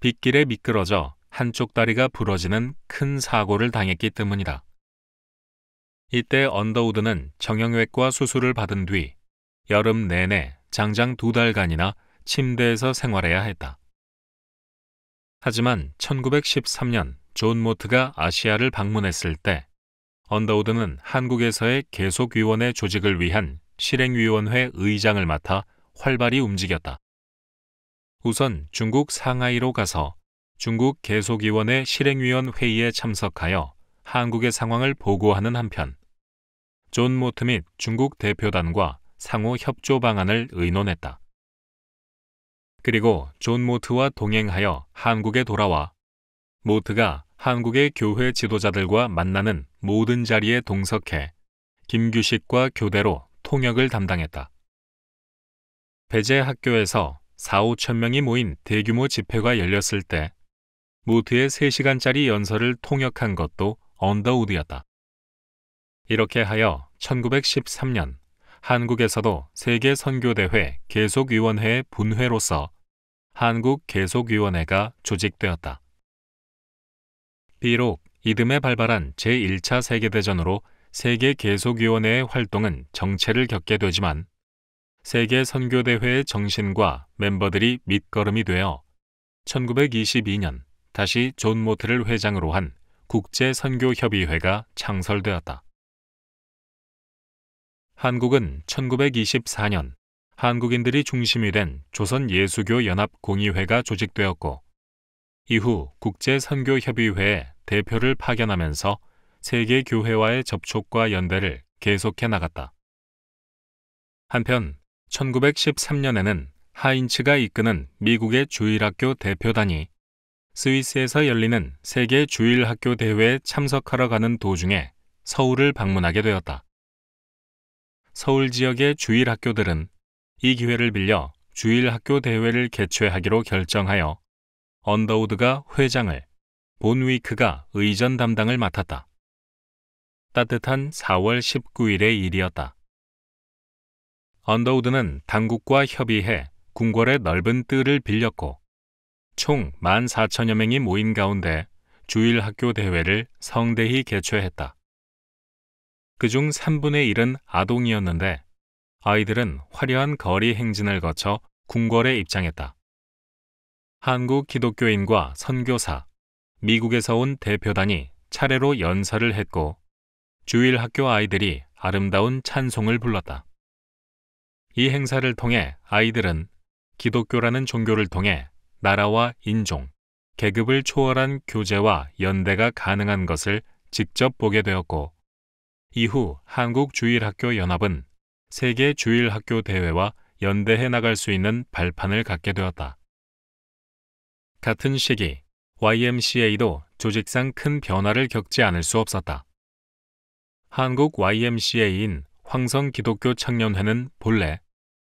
빗길에 미끄러져 한쪽 다리가 부러지는 큰 사고를 당했기 때문이다. 이때 언더우드는 정형외과 수술을 받은 뒤 여름 내내 장장 2달간이나 침대에서 생활해야 했다. 하지만 1913년 존 모트가 아시아를 방문했을 때 언더우드는 한국에서의 계속위원회 조직을 위한 실행위원회 의장을 맡아 활발히 움직였다. 우선 중국 상하이로 가서 중국 계속위원회 실행위원 회의에 참석하여 한국의 상황을 보고하는 한편 존 모트 및 중국 대표단과 상호 협조 방안을 의논했다. 그리고 존 모트와 동행하여 한국에 돌아와 모트가 한국의 교회 지도자들과 만나는 모든 자리에 동석해 김규식과 교대로 통역을 담당했다. 배제 학교에서 4~5천 명이 모인 대규모 집회가 열렸을 때 모트의 3시간짜리 연설을 통역한 것도 언더우드였다. 이렇게 하여 1913년 한국에서도 세계선교대회 계속위원회의 분회로서 한국계속위원회가 조직되었다. 비록 이듬해 발발한 제1차 세계대전으로 세계계속위원회의 활동은 정체를 겪게 되지만 세계선교대회의 정신과 멤버들이 밑거름이 되어 1922년 다시 존 모트를 회장으로 한 국제선교협의회가 창설되었다. 한국은 1924년 한국인들이 중심이 된 조선예수교연합공의회가 조직되었고 이후 국제선교협의회에 대표를 파견하면서 세계교회와의 접촉과 연대를 계속해 나갔다. 한편 1913년에는 하인츠가 이끄는 미국의 주일학교 대표단이 스위스에서 열리는 세계 주일학교 대회에 참석하러 가는 도중에 서울을 방문하게 되었다. 서울 지역의 주일학교들은 이 기회를 빌려 주일학교 대회를 개최하기로 결정하여 언더우드가 회장을, 본위크가 의전 담당을 맡았다. 따뜻한 4월 19일의 일이었다. 언더우드는 당국과 협의해 궁궐의 넓은 뜰을 빌렸고 총 14,000여 명이 모인 가운데 주일학교 대회를 성대히 개최했다. 그중 3분의 1은 아동이었는데 아이들은 화려한 거리 행진을 거쳐 궁궐에 입장했다. 한국 기독교인과 선교사, 미국에서 온 대표단이 차례로 연설을 했고 주일학교 아이들이 아름다운 찬송을 불렀다. 이 행사를 통해 아이들은 기독교라는 종교를 통해 나라와 인종, 계급을 초월한 교제와 연대가 가능한 것을 직접 보게 되었고 이후 한국주일학교연합은 세계주일학교 대회와 연대해 나갈 수 있는 발판을 갖게 되었다. 같은 시기 YMCA도 조직상 큰 변화를 겪지 않을 수 없었다. 한국 YMCA인 황성기독교청년회는 본래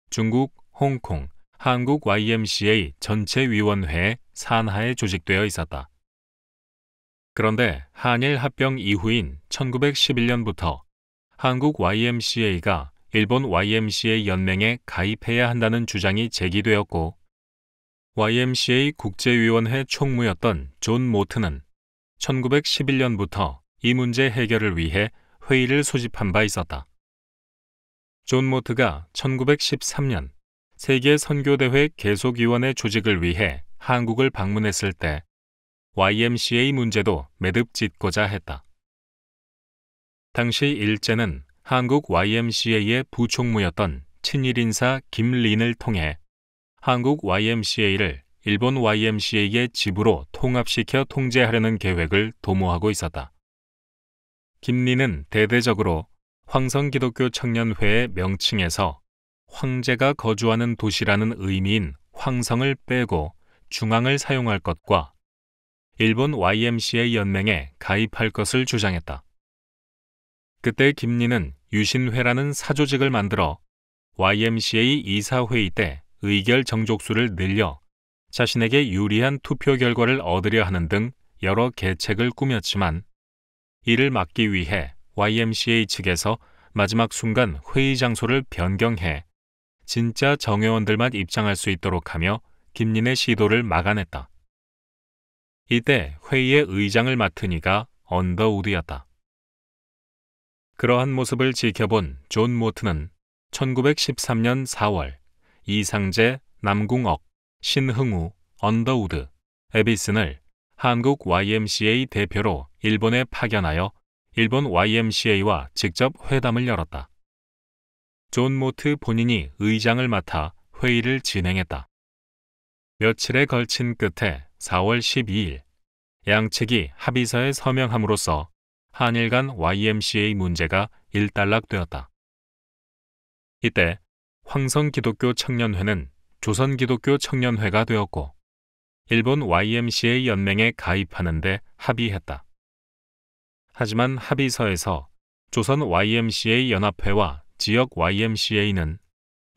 중국, 홍콩, 한국 YMCA 전체위원회의 산하에 조직되어 있었다. 그런데 한일 합병 이후인 1911년부터 한국 YMCA가 일본 YMCA 연맹에 가입해야 한다는 주장이 제기되었고 YMCA 국제위원회 총무였던 존 모트는 1911년부터 이 문제 해결을 위해 회의를 소집한 바 있었다. 존 모트가 1913년 세계선교대회 계속위원회 조직을 위해 한국을 방문했을 때 YMCA 문제도 매듭 짓고자 했다. 당시 일제는 한국 YMCA의 부총무였던 친일인사 김린을 통해 한국 YMCA를 일본 YMCA의 지부로 통합시켜 통제하려는 계획을 도모하고 있었다. 김린은 대대적으로 황성기독교청년회의 명칭에서 황제가 거주하는 도시라는 의미인 황성을 빼고 중앙을 사용할 것과 일본 YMCA 연맹에 가입할 것을 주장했다. 그때 김리는 유신회라는 사조직을 만들어 YMCA 이사회의 때 의결 정족수를 늘려 자신에게 유리한 투표 결과를 얻으려 하는 등 여러 계책을 꾸몄지만 이를 막기 위해 YMCA 측에서 마지막 순간 회의 장소를 변경해 진짜 정회원들만 입장할 수 있도록 하며 김린의 시도를 막아냈다. 이때 회의의 의장을 맡은 이가 언더우드였다. 그러한 모습을 지켜본 존 모트는 1913년 4월 이상재, 남궁억, 신흥우, 언더우드, 에비슨을 한국 YMCA 대표로 일본에 파견하여 일본 YMCA와 직접 회담을 열었다. 존 모트 본인이 의장을 맡아 회의를 진행했다. 며칠에 걸친 끝에 4월 12일 양측이 합의서에 서명함으로써 한일 간 YMCA 문제가 일단락되었다. 이때 황성기독교청년회는 조선기독교청년회가 되었고 일본 YMCA 연맹에 가입하는 데 합의했다. 하지만 합의서에서 조선 YMCA 연합회와 지역 YMCA는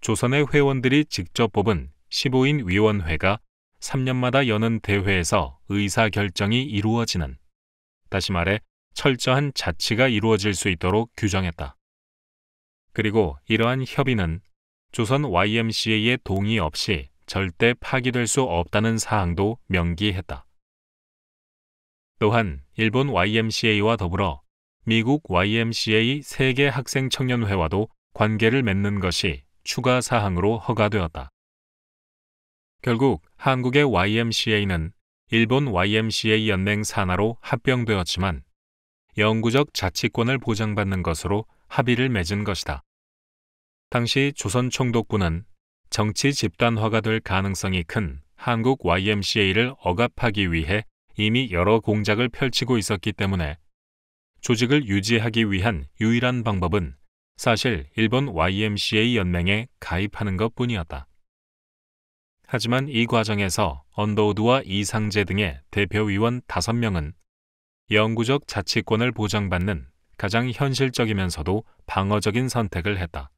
조선의 회원들이 직접 뽑은 15인 위원회가 3년마다 여는 대회에서 의사결정이 이루어지는, 다시 말해 철저한 자치가 이루어질 수 있도록 규정했다. 그리고 이러한 협의는 조선 YMCA의 동의 없이 절대 파기될 수 없다는 사항도 명기했다. 또한 일본 YMCA와 더불어 미국 YMCA 세계 학생 청년회와도 관계를 맺는 것이 추가 사항으로 허가되었다. 결국 한국의 YMCA는 일본 YMCA 연맹 산하로 합병되었지만 영구적 자치권을 보장받는 것으로 합의를 맺은 것이다. 당시 조선 총독부는 정치 집단화가 될 가능성이 큰 한국 YMCA를 억압하기 위해 이미 여러 공작을 펼치고 있었기 때문에 조직을 유지하기 위한 유일한 방법은 사실 일본 YMCA 연맹에 가입하는 것뿐이었다. 하지만 이 과정에서 언더우드와 이상재 등의 대표위원 5명은 영구적 자치권을 보장받는 가장 현실적이면서도 방어적인 선택을 했다.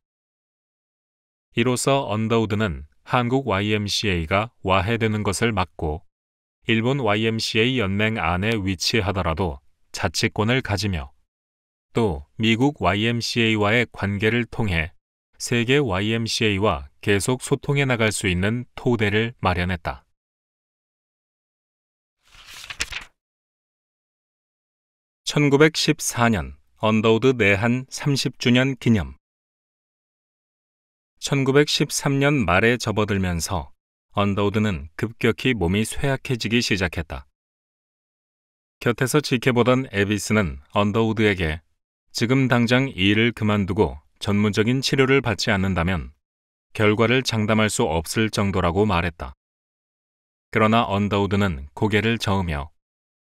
이로써 언더우드는 한국 YMCA가 와해되는 것을 막고 일본 YMCA 연맹 안에 위치하더라도 자치권을 가지며 또 미국 YMCA와의 관계를 통해 세계 YMCA와 계속 소통해 나갈 수 있는 토대를 마련했다. (1914년) 언더우드 내한 30주년 기념. 1913년 말에 접어들면서 언더우드는 급격히 몸이 쇠약해지기 시작했다. 곁에서 지켜보던 에비스는 언더우드에게 지금 당장 이 일을 그만두고 전문적인 치료를 받지 않는다면 결과를 장담할 수 없을 정도라고 말했다. 그러나 언더우드는 고개를 저으며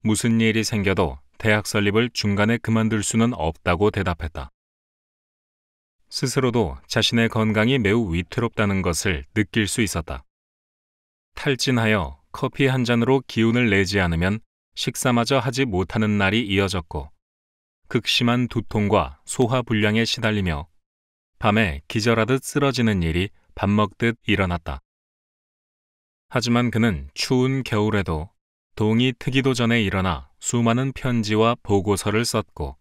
무슨 일이 생겨도 대학 설립을 중간에 그만둘 수는 없다고 대답했다. 스스로도 자신의 건강이 매우 위태롭다는 것을 느낄 수 있었다. 탈진하여 커피 한 잔으로 기운을 내지 않으면 식사마저 하지 못하는 날이 이어졌고 극심한 두통과 소화불량에 시달리며 밤에 기절하듯 쓰러지는 일이 밥 먹듯 일어났다. 하지만 그는 추운 겨울에도 동이 트기도 전에 일어나 수많은 편지와 보고서를 썼고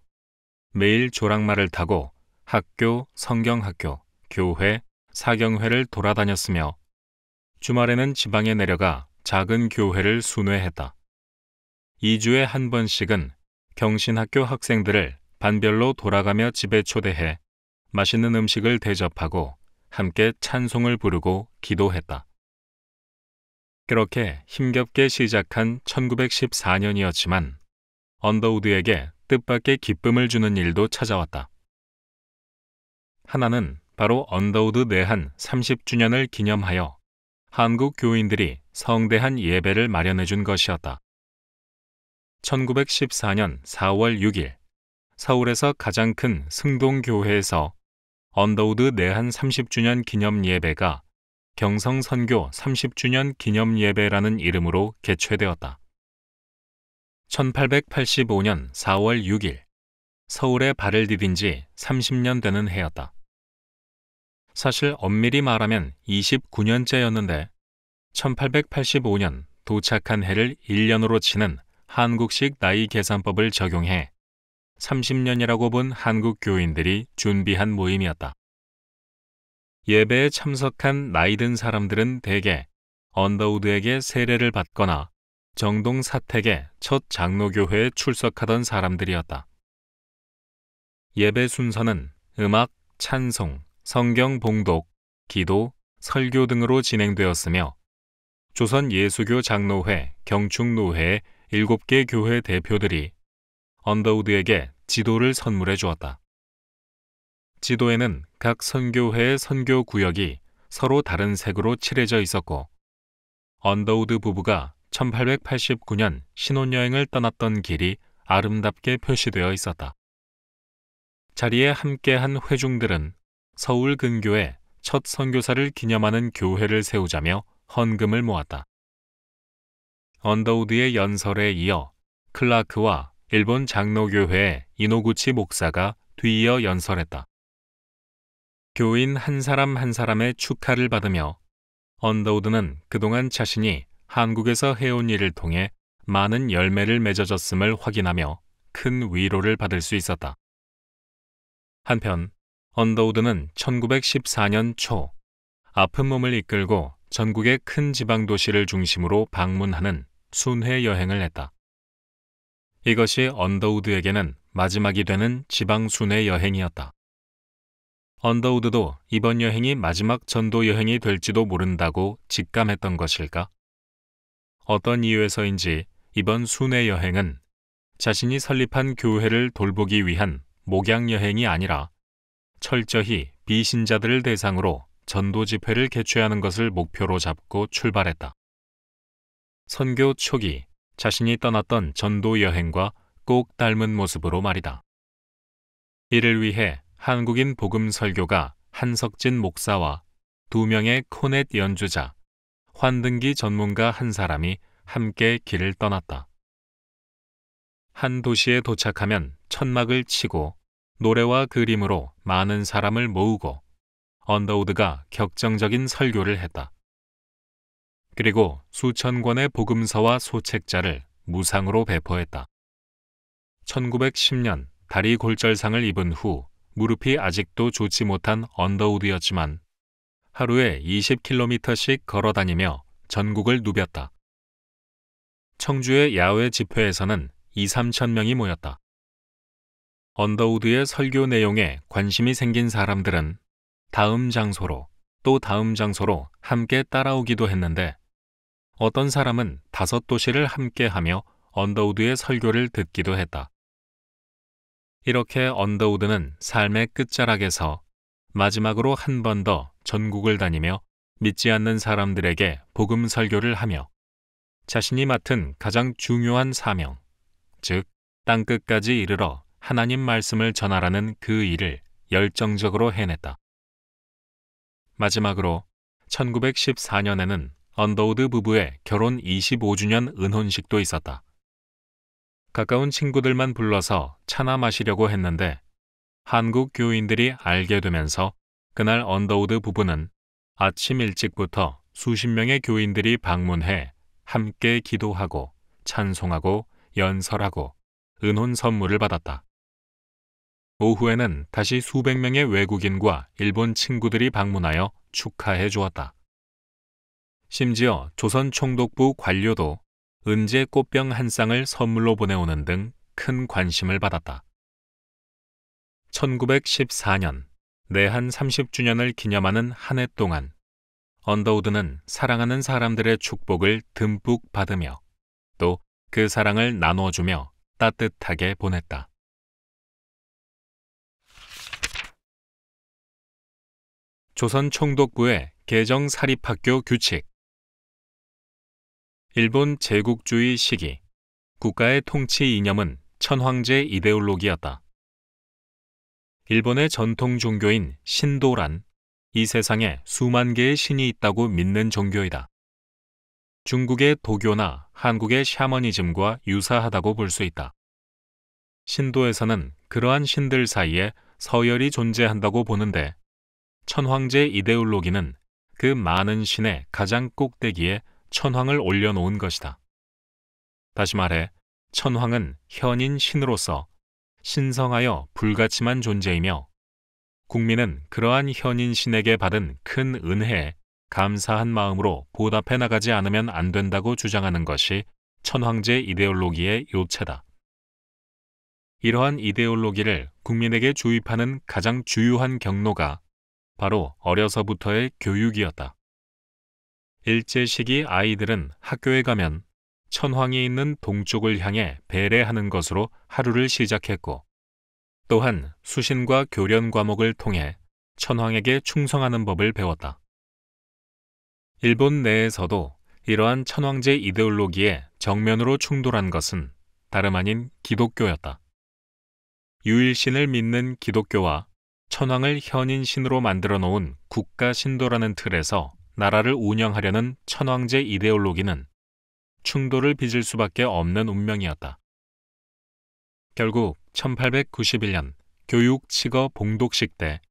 매일 조랑말을 타고 학교, 성경학교, 교회, 사경회를 돌아다녔으며 주말에는 지방에 내려가 작은 교회를 순회했다. 2주에 한 번씩은 경신학교 학생들을 반별로 돌아가며 집에 초대해 맛있는 음식을 대접하고 함께 찬송을 부르고 기도했다. 그렇게 힘겹게 시작한 1914년이었지만 언더우드에게 뜻밖의 기쁨을 주는 일도 찾아왔다. 하나는 바로 언더우드 내한 30주년을 기념하여 한국 교인들이 성대한 예배를 마련해 준 것이었다. 1914년 4월 6일 서울에서 가장 큰 승동교회에서 언더우드 내한 30주년 기념 예배가 경성선교 30주년 기념 예배라는 이름으로 개최되었다. 1885년 4월 6일 서울에 발을 디딘 지 30년 되는 해였다. 사실 엄밀히 말하면 29년째였는데 1885년 도착한 해를 1년으로 치는 한국식 나이 계산법을 적용해 30년이라고 본 한국 교인들이 준비한 모임이었다. 예배에 참석한 나이든 사람들은 대개 언더우드에게 세례를 받거나 정동 사택의 첫 장로교회에 출석하던 사람들이었다. 예배 순서는 음악, 찬송, 성경 봉독, 기도, 설교 등으로 진행되었으며 조선 예수교 장로회, 경축노회의 7개 교회 대표들이 언더우드에게 지도를 선물해 주었다. 지도에는 각 선교회의 선교 구역이 서로 다른 색으로 칠해져 있었고 언더우드 부부가 1889년 신혼여행을 떠났던 길이 아름답게 표시되어 있었다. 자리에 함께한 회중들은 서울 근교에 첫 선교사를 기념하는 교회를 세우자며 헌금을 모았다. 언더우드의 연설에 이어 클라크와 일본 장로교회의 이노구치 목사가 뒤이어 연설했다. 교인 한 사람 한 사람의 축하를 받으며 언더우드는 그동안 자신이 한국에서 해온 일을 통해 많은 열매를 맺어졌음을 확인하며 큰 위로를 받을 수 있었다. 한편 언더우드는 1914년 초 아픈 몸을 이끌고 전국의 큰 지방 도시를 중심으로 방문하는 순회 여행을 했다. 이것이 언더우드에게는 마지막이 되는 지방 순회 여행이었다. 언더우드도 이번 여행이 마지막 전도 여행이 될지도 모른다고 직감했던 것일까? 어떤 이유에서인지 이번 순회 여행은 자신이 설립한 교회를 돌보기 위한 목양 여행이 아니라 철저히 비신자들을 대상으로 전도 집회를 개최하는 것을 목표로 잡고 출발했다. 선교 초기 자신이 떠났던 전도 여행과 꼭 닮은 모습으로 말이다. 이를 위해 한국인 복음 설교가 한석진 목사와 2명의 코넷 연주자, 환등기 전문가 한 사람이 함께 길을 떠났다. 한 도시에 도착하면 천막을 치고 노래와 그림으로 많은 사람을 모으고 언더우드가 격정적인 설교를 했다. 그리고 수천 권의 복음서와 소책자를 무상으로 배포했다. 1910년 다리 골절상을 입은 후 무릎이 아직도 좋지 못한 언더우드였지만 하루에 20km씩 걸어다니며 전국을 누볐다. 청주의 야외 집회에서는 2~3천 명이 모였다. 언더우드의 설교 내용에 관심이 생긴 사람들은 다음 장소로 또 다음 장소로 함께 따라오기도 했는데 어떤 사람은 5도시를 함께하며 언더우드의 설교를 듣기도 했다. 이렇게 언더우드는 삶의 끝자락에서 마지막으로 한 번 더 전국을 다니며 믿지 않는 사람들에게 복음 설교를 하며 자신이 맡은 가장 중요한 사명, 즉 땅끝까지 이르러 하나님 말씀을 전하라는 그 일을 열정적으로 해냈다. 마지막으로 1914년에는 언더우드 부부의 결혼 25주년 은혼식도 있었다. 가까운 친구들만 불러서 차나 마시려고 했는데 한국 교인들이 알게 되면서 그날 언더우드 부부는 아침 일찍부터 수십 명의 교인들이 방문해 함께 기도하고 찬송하고 연설하고 은혼 선물을 받았다. 오후에는 다시 수백 명의 외국인과 일본 친구들이 방문하여 축하해 주었다. 심지어 조선 총독부 관료도 은재 꽃병 한 쌍을 선물로 보내오는 등 큰 관심을 받았다. 1914년 내한 30주년을 기념하는 한 해 동안 언더우드는 사랑하는 사람들의 축복을 듬뿍 받으며 또 그 사랑을 나눠주며 따뜻하게 보냈다. 조선 총독부의 개정 사립학교 규칙. 일본 제국주의 시기 국가의 통치 이념은 천황제 이데올로기였다. 일본의 전통 종교인 신도란 이 세상에 수만 개의 신이 있다고 믿는 종교이다. 중국의 도교나 한국의 샤머니즘과 유사하다고 볼 수 있다. 신도에서는 그러한 신들 사이에 서열이 존재한다고 보는데 천황제 이데올로기는 그 많은 신의 가장 꼭대기에 천황을 올려놓은 것이다. 다시 말해 천황은 현인 신으로서 신성하여 불가침한 존재이며 국민은 그러한 현인 신에게 받은 큰 은혜에 감사한 마음으로 보답해 나가지 않으면 안 된다고 주장하는 것이 천황제 이데올로기의 요체다. 이러한 이데올로기를 국민에게 주입하는 가장 주요한 경로가 바로 어려서부터의 교육이었다. 일제시기 아이들은 학교에 가면 천황이 있는 동쪽을 향해 배례하는 것으로 하루를 시작했고 또한 수신과 교련 과목을 통해 천황에게 충성하는 법을 배웠다. 일본 내에서도 이러한 천황제 이데올로기에 정면으로 충돌한 것은 다름 아닌 기독교였다. 유일신을 믿는 기독교와 천황을 현인 신으로 만들어 놓은 국가 신도라는 틀에서 나라를 운영하려는 천황제 이데올로기는 충돌을 빚을 수밖에 없는 운명이었다. 결국 1891년 교육 치거 봉독식 때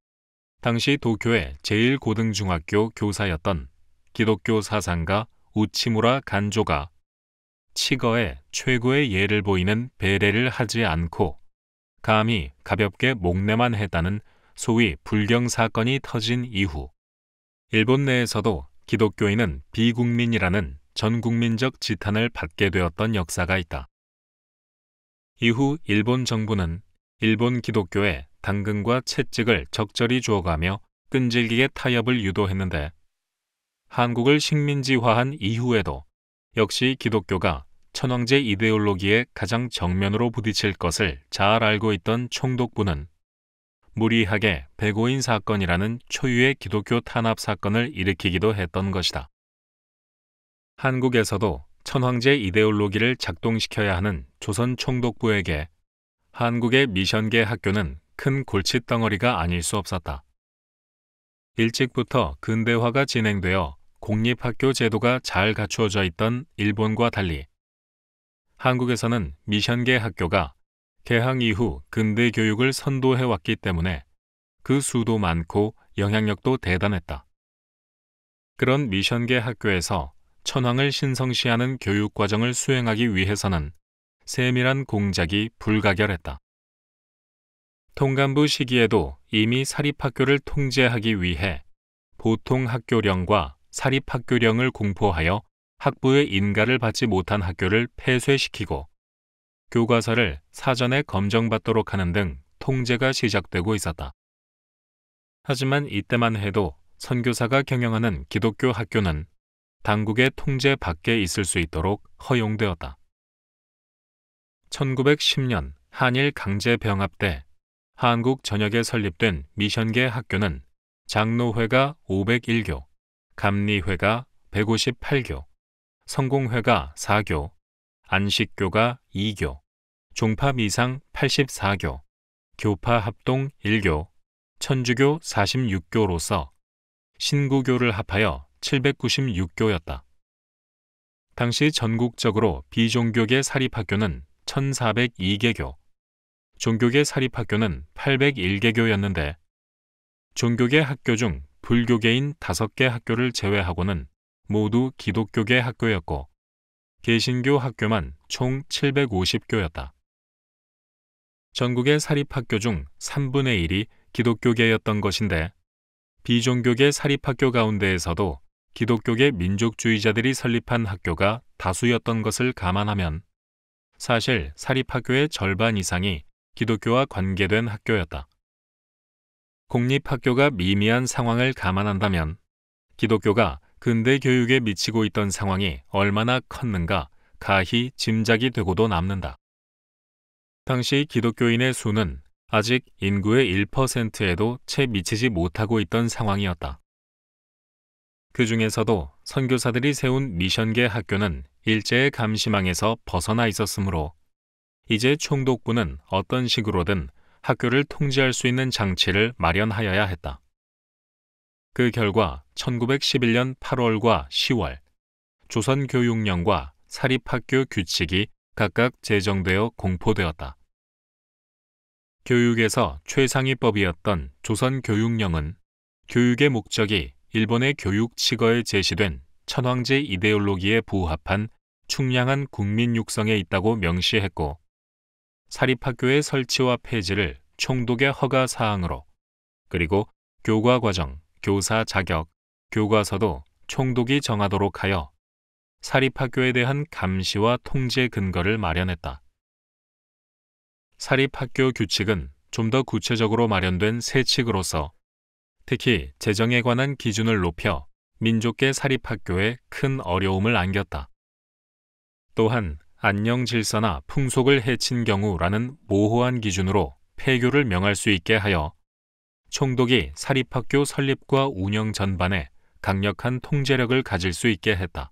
당시 도쿄의 제1고등중학교 교사였던 기독교 사상가 우치무라 간조가 치거에 최고의 예를 보이는 배례를 하지 않고 감히 가볍게 목례만 했다는 소위 불경 사건이 터진 이후 일본 내에서도 기독교인은 비국민이라는 전국민적 지탄을 받게 되었던 역사가 있다. 이후 일본 정부는 일본 기독교에 당근과 채찍을 적절히 주어가며 끈질기게 타협을 유도했는데 한국을 식민지화한 이후에도 역시 기독교가 천황제 이데올로기에 가장 정면으로 부딪힐 것을 잘 알고 있던 총독부는 무리하게 백오인 사건이라는 초유의 기독교 탄압 사건을 일으키기도 했던 것이다. 한국에서도 천황제 이데올로기를 작동시켜야 하는 조선 총독부에게 한국의 미션계 학교는 큰 골칫덩어리가 아닐 수 없었다. 일찍부터 근대화가 진행되어 공립학교 제도가 잘 갖추어져 있던 일본과 달리 한국에서는 미션계 학교가 개항 이후 근대 교육을 선도해왔기 때문에 그 수도 많고 영향력도 대단했다. 그런 미션계 학교에서 천황을 신성시하는 교육 과정을 수행하기 위해서는 세밀한 공작이 불가결했다. 통감부 시기에도 이미 사립학교를 통제하기 위해 보통학교령과 사립학교령을 공포하여 학부의 인가를 받지 못한 학교를 폐쇄시키고 교과서를 사전에 검정받도록 하는 등 통제가 시작되고 있었다. 하지만 이때만 해도 선교사가 경영하는 기독교 학교는 당국의 통제 밖에 있을 수 있도록 허용되었다. 1910년 한일 강제병합 때 한국 전역에 설립된 미션계 학교는 장로회가 501교, 감리회가 158교, 성공회가 4교, 안식교가 2교, 종파미상 84교, 교파합동 1교, 천주교 46교로서 신구교를 합하여 796교였다. 당시 전국적으로 비종교계 사립학교는 1402개교, 종교계 사립학교는 801개교였는데 종교계 학교 중 불교계인 5개 학교를 제외하고는 모두 기독교계 학교였고 개신교 학교만 총 750교였다. 전국의 사립학교 중 3분의 1이 기독교계였던 것인데 비종교계 사립학교 가운데에서도 기독교계 민족주의자들이 설립한 학교가 다수였던 것을 감안하면 사실 사립학교의 절반 이상이 기독교와 관계된 학교였다. 공립학교가 미미한 상황을 감안한다면 기독교가 근대 교육에 미치고 있던 상황이 얼마나 컸는가 가히 짐작이 되고도 남는다. 당시 기독교인의 수는 아직 인구의 1%에도 채 미치지 못하고 있던 상황이었다. 그 중에서도 선교사들이 세운 미션계 학교는 일제의 감시망에서 벗어나 있었으므로 이제 총독부는 어떤 식으로든 학교를 통제할 수 있는 장치를 마련하여야 했다. 그 결과 1911년 8월과 10월 조선교육령과 사립학교 규칙이 각각 제정되어 공포되었다. 교육에서 최상위법이었던 조선교육령은 교육의 목적이 일본의 교육 치거에 제시된 천황제 이데올로기에 부합한 충량한 국민 육성에 있다고 명시했고 사립학교의 설치와 폐지를 총독의 허가 사항으로 그리고 교과과정, 교사 자격, 교과서도 총독이 정하도록 하여 사립학교에 대한 감시와 통제 근거를 마련했다. 사립학교 규칙은 좀 더 구체적으로 마련된 새 칙으로서 특히 재정에 관한 기준을 높여 민족계 사립학교에 큰 어려움을 안겼다. 또한 안녕 질서나 풍속을 해친 경우라는 모호한 기준으로 폐교를 명할 수 있게 하여 총독이 사립학교 설립과 운영 전반에 강력한 통제력을 가질 수 있게 했다.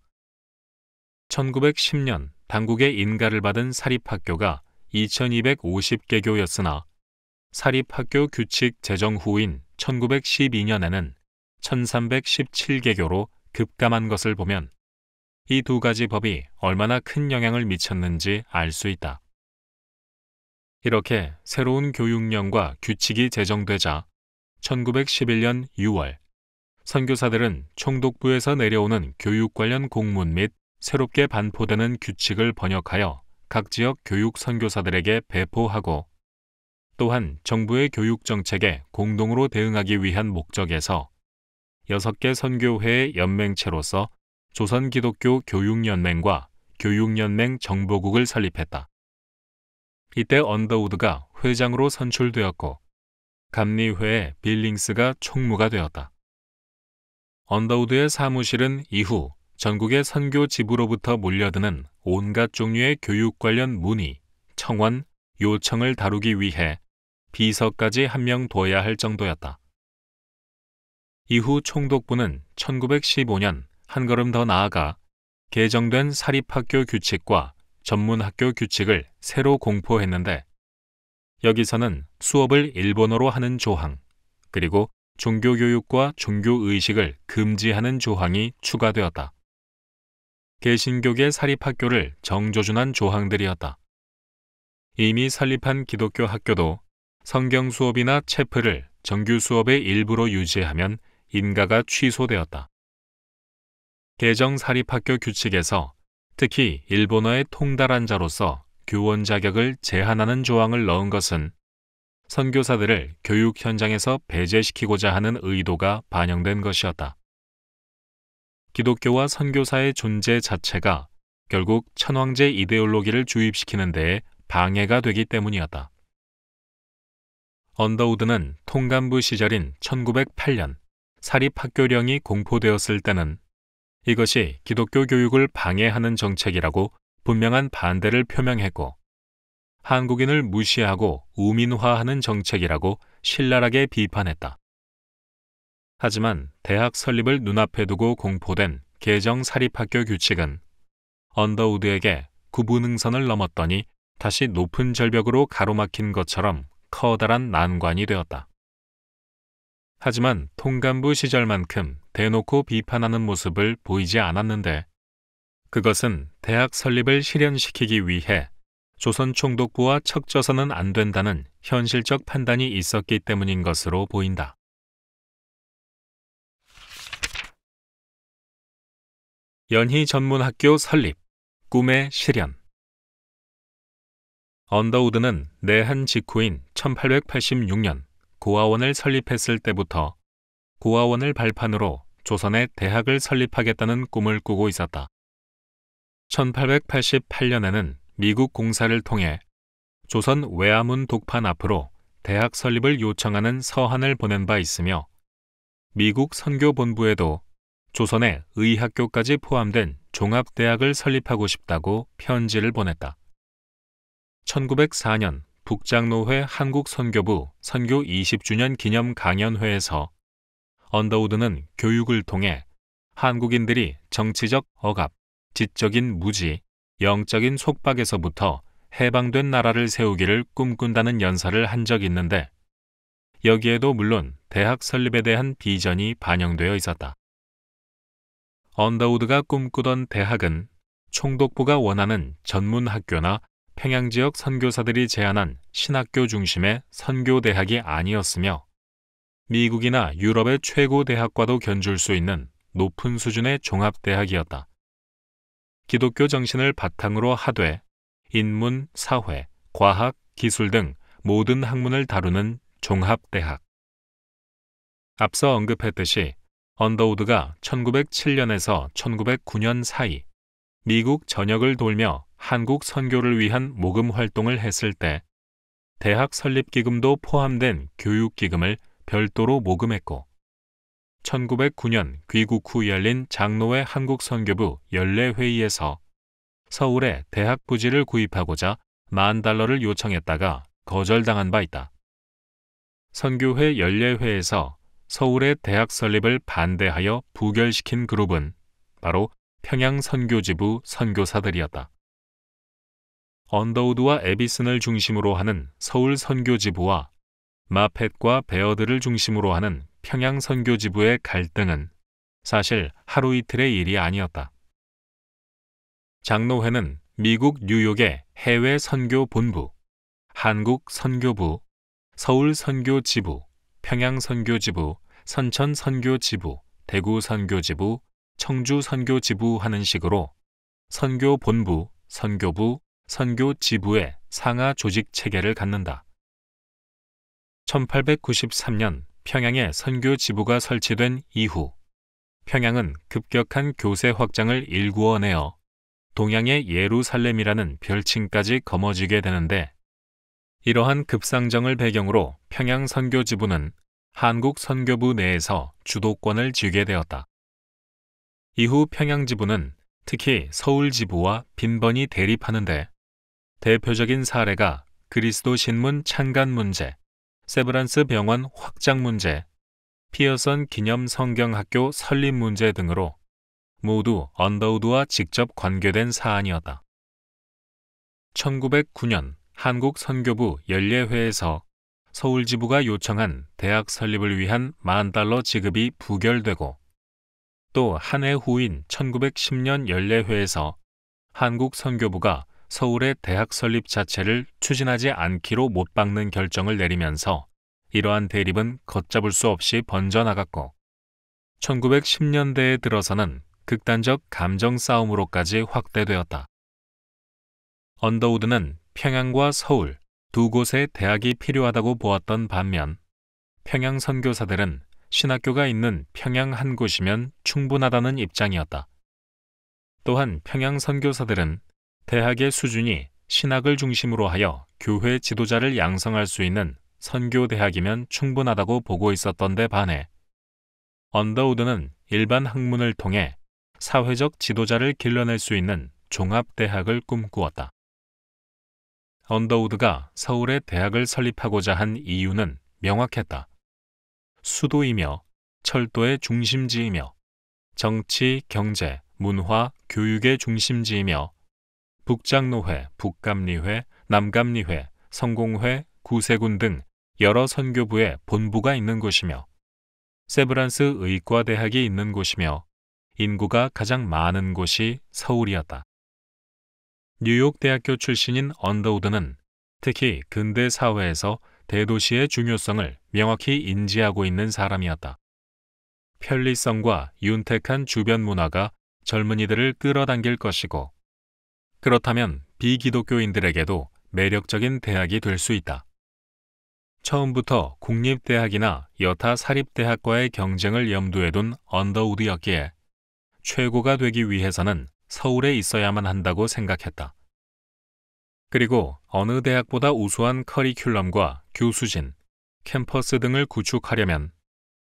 1910년 당국의 인가를 받은 사립학교가 2250개교였으나 사립학교 규칙 제정 후인 1912년에는 1317개교로 급감한 것을 보면 이 두 가지 법이 얼마나 큰 영향을 미쳤는지 알 수 있다. 이렇게 새로운 교육령과 규칙이 제정되자 1911년 6월 선교사들은 총독부에서 내려오는 교육 관련 공문 및 새롭게 반포되는 규칙을 번역하여 각 지역 교육 선교사들에게 배포하고 또한 정부의 교육 정책에 공동으로 대응하기 위한 목적에서 6개 선교회의 연맹체로서 조선기독교 교육연맹과 교육연맹 정보국을 설립했다. 이때 언더우드가 회장으로 선출되었고 감리회의 빌링스가 총무가 되었다. 언더우드의 사무실은 이후 전국의 선교 지부로부터 몰려드는 온갖 종류의 교육 관련 문의, 청원, 요청을 다루기 위해 비서까지 한 명 둬야 할 정도였다. 이후 총독부는 1915년 한 걸음 더 나아가 개정된 사립학교 규칙과 전문학교 규칙을 새로 공포했는데 여기서는 수업을 일본어로 하는 조항, 그리고 종교교육과 종교의식을 금지하는 조항이 추가되었다. 개신교계 사립학교를 정조준한 조항들이었다. 이미 설립한 기독교 학교도 성경 수업이나 체프를 정규 수업의 일부로 유지하면 인가가 취소되었다. 개정 사립학교 규칙에서 특히 일본어에 통달한 자로서 교원 자격을 제한하는 조항을 넣은 것은 선교사들을 교육 현장에서 배제시키고자 하는 의도가 반영된 것이었다. 기독교와 선교사의 존재 자체가 결국 천황제 이데올로기를 주입시키는 데에 방해가 되기 때문이었다. 언더우드는 통감부 시절인 1908년 사립학교령이 공포되었을 때는 이것이 기독교 교육을 방해하는 정책이라고 분명한 반대를 표명했고 한국인을 무시하고 우민화하는 정책이라고 신랄하게 비판했다. 하지만 대학 설립을 눈앞에 두고 공포된 개정 사립학교 규칙은 언더우드에게 구분응선을 넘었더니 다시 높은 절벽으로 가로막힌 것처럼 커다란 난관이 되었다. 하지만 통감부 시절만큼 대놓고 비판하는 모습을 보이지 않았는데 그것은 대학 설립을 실현시키기 위해 조선 총독부와 척져서는 안 된다는 현실적 판단이 있었기 때문인 것으로 보인다. 연희 전문학교 설립, 꿈의 실현. 언더우드는 내한 직후인 1886년 고아원을 설립했을 때부터 고아원을 발판으로 조선에 대학을 설립하겠다는 꿈을 꾸고 있었다. 1888년에는 미국 공사를 통해 조선 외아문 독판 앞으로 대학 설립을 요청하는 서한을 보낸 바 있으며 미국 선교본부에도 조선의 의학교까지 포함된 종합대학을 설립하고 싶다고 편지를 보냈다. 1904년 북장로회 한국선교부 선교 20주년 기념 강연회에서 언더우드는 교육을 통해 한국인들이 정치적 억압, 지적인 무지, 영적인 속박에서부터 해방된 나라를 세우기를 꿈꾼다는 연설을 한 적이 있는데 여기에도 물론 대학 설립에 대한 비전이 반영되어 있었다. 언더우드가 꿈꾸던 대학은 총독부가 원하는 전문학교나 평양지역 선교사들이 제안한 신학교 중심의 선교대학이 아니었으며 미국이나 유럽의 최고 대학과도 견줄 수 있는 높은 수준의 종합대학이었다. 기독교 정신을 바탕으로 하되 인문, 사회, 과학, 기술 등 모든 학문을 다루는 종합대학. 앞서 언급했듯이 언더우드가 1907년에서 1909년 사이 미국 전역을 돌며 한국 선교를 위한 모금 활동을 했을 때 대학 설립 기금도 포함된 교육기금을 별도로 모금했고 1909년 귀국 후 열린 장로회 한국선교부 연례회의에서 서울에 대학 부지를 구입하고자 $10,000를 요청했다가 거절당한 바 있다. 선교회 연례회에서 서울의 대학 설립을 반대하여 부결시킨 그룹은 바로 평양선교지부 선교사들이었다. 언더우드와 에비슨을 중심으로 하는 서울 선교지부와 마펫과 베어드를 중심으로 하는 평양선교지부의 갈등은 사실 하루 이틀의 일이 아니었다. 장로회는 미국 뉴욕의 해외 선교 본부, 한국 선교부, 서울 선교지부, 평양 선교지부, 선천 선교지부, 대구 선교지부, 청주 선교지부 하는 식으로 선교본부, 선교부, 선교지부의 상하 조직 체계를 갖는다. 1893년 평양에 선교 지부가 설치된 이후 평양은 급격한 교세 확장을 일구어내어 동양의 예루살렘이라는 별칭까지 거머쥐게 되는데, 이러한 급상정을 배경으로 평양 선교 지부는 한국 선교부 내에서 주도권을 쥐게 되었다. 이후 평양 지부는 특히 서울 지부와 빈번히 대립하는데, 대표적인 사례가 그리스도 신문 창간 문제, 세브란스 병원 확장 문제, 피어선 기념 성경학교 설립 문제 등으로 모두 언더우드와 직접 관계된 사안이었다. 1909년 한국 선교부 연례회에서 서울 지부가 요청한 대학 설립을 위한 $10,000 지급이 부결되고, 또 한 해 후인 1910년 연례회에서 한국 선교부가 서울의 대학 설립 자체를 추진하지 않기로 못 박는 결정을 내리면서 이러한 대립은 걷잡을 수 없이 번져나갔고, 1910년대에 들어서는 극단적 감정 싸움으로까지 확대되었다. 언더우드는 평양과 서울 두 곳에 대학이 필요하다고 보았던 반면, 평양 선교사들은 신학교가 있는 평양 한 곳이면 충분하다는 입장이었다. 또한 평양 선교사들은 대학의 수준이 신학을 중심으로 하여 교회 지도자를 양성할 수 있는 선교대학이면 충분하다고 보고 있었던 데 반해, 언더우드는 일반 학문을 통해 사회적 지도자를 길러낼 수 있는 종합대학을 꿈꾸었다. 언더우드가 서울에 대학을 설립하고자 한 이유는 명확했다. 수도이며 철도의 중심지이며 정치, 경제, 문화, 교육의 중심지이며 북장로회, 북감리회, 남감리회, 성공회, 구세군 등 여러 선교부의 본부가 있는 곳이며 세브란스 의과대학이 있는 곳이며 인구가 가장 많은 곳이 서울이었다. 뉴욕 대학교 출신인 언더우드는 특히 근대 사회에서 대도시의 중요성을 명확히 인지하고 있는 사람이었다. 편리성과 윤택한 주변 문화가 젊은이들을 끌어당길 것이고, 그렇다면 비기독교인들에게도 매력적인 대학이 될 수 있다. 처음부터 국립대학이나 여타 사립대학과의 경쟁을 염두에 둔 언더우드였기에 최고가 되기 위해서는 서울에 있어야만 한다고 생각했다. 그리고 어느 대학보다 우수한 커리큘럼과 교수진, 캠퍼스 등을 구축하려면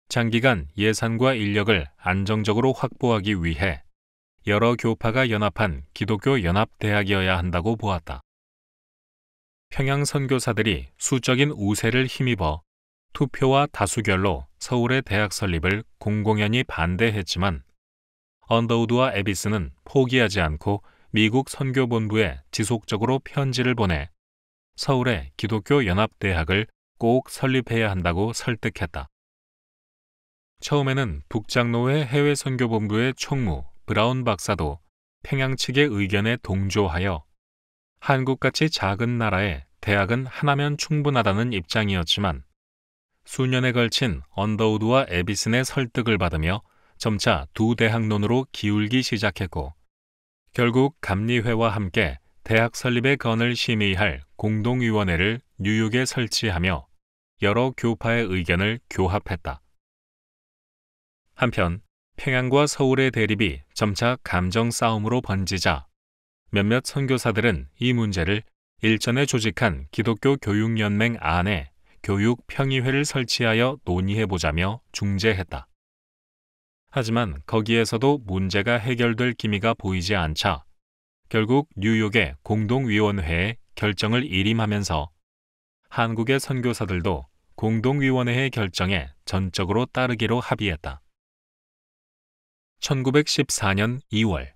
장기간 예산과 인력을 안정적으로 확보하기 위해 여러 교파가 연합한 기독교 연합대학이어야 한다고 보았다. 평양 선교사들이 수적인 우세를 힘입어 투표와 다수결로 서울의 대학 설립을 공공연히 반대했지만, 언더우드와 에비스는 포기하지 않고 미국 선교본부에 지속적으로 편지를 보내 서울의 기독교 연합대학을 꼭 설립해야 한다고 설득했다. 처음에는 북장로회 해외선교본부의 총무 브라운 박사도 평양 측의 의견에 동조하여 한국같이 작은 나라에 대학은 하나면 충분하다는 입장이었지만, 수년에 걸친 언더우드와 에비슨의 설득을 받으며 점차 두 대학론으로 기울기 시작했고, 결국 감리회와 함께 대학 설립의 건을 심의할 공동위원회를 뉴욕에 설치하며 여러 교파의 의견을 교합했다. 한편 평양과 서울의 대립이 점차 감정 싸움으로 번지자 몇몇 선교사들은 이 문제를 일전에 조직한 기독교 교육연맹 안에 교육평의회를 설치하여 논의해보자며 중재했다. 하지만 거기에서도 문제가 해결될 기미가 보이지 않자 결국 뉴욕의 공동위원회에 결정을 일임하면서 한국의 선교사들도 공동위원회의 결정에 전적으로 따르기로 합의했다. 1914년 2월,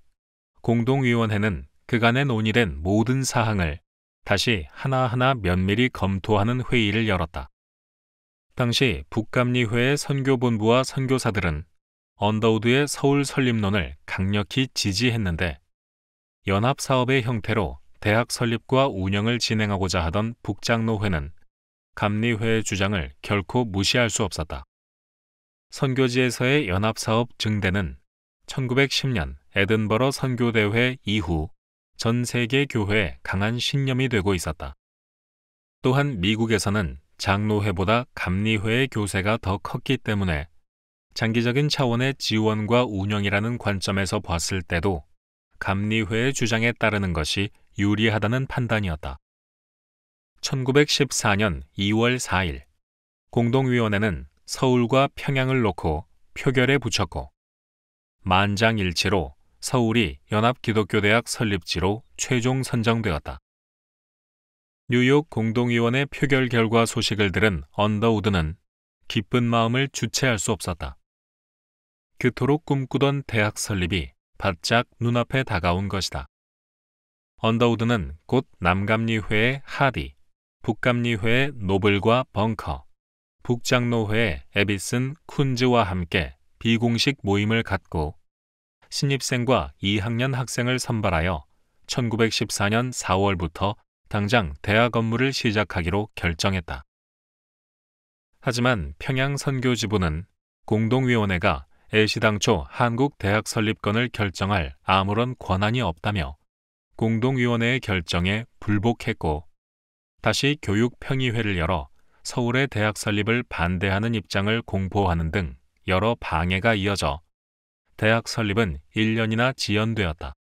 공동위원회는 그간에 논의된 모든 사항을 다시 하나하나 면밀히 검토하는 회의를 열었다. 당시 북감리회의 선교본부와 선교사들은 언더우드의 서울 설립론을 강력히 지지했는데, 연합사업의 형태로 대학 설립과 운영을 진행하고자 하던 북장로회는 감리회의 주장을 결코 무시할 수 없었다. 선교지에서의 연합사업 증대는 1910년 에든버러 선교대회 이후 전 세계 교회에 강한 신념이 되고 있었다. 또한 미국에서는 장로회보다 감리회의 교세가 더 컸기 때문에 장기적인 차원의 지원과 운영이라는 관점에서 봤을 때도 감리회의 주장에 따르는 것이 유리하다는 판단이었다. 1914년 2월 4일 공동위원회는 서울과 평양을 놓고 표결에 붙였고 만장일치로 서울이 연합기독교대학 설립지로 최종 선정되었다. 뉴욕 공동위원회 표결 결과 소식을 들은 언더우드는 기쁜 마음을 주체할 수 없었다. 그토록 꿈꾸던 대학 설립이 바짝 눈앞에 다가온 것이다. 언더우드는 곧 남감리회의 하디, 북감리회의 노블과 벙커, 북장로회의 에비슨 쿤즈와 함께 비공식 모임을 갖고 신입생과 2학년 학생을 선발하여 1914년 4월부터 당장 대학 업무를 시작하기로 결정했다. 하지만 평양 선교지부는 공동위원회가 애시당초 한국 대학 설립건을 결정할 아무런 권한이 없다며 공동위원회의 결정에 불복했고 다시 교육평의회를 열어 서울의 대학 설립을 반대하는 입장을 공포하는 등 여러 방해가 이어져 대학 설립은 1년이나 지연되었다.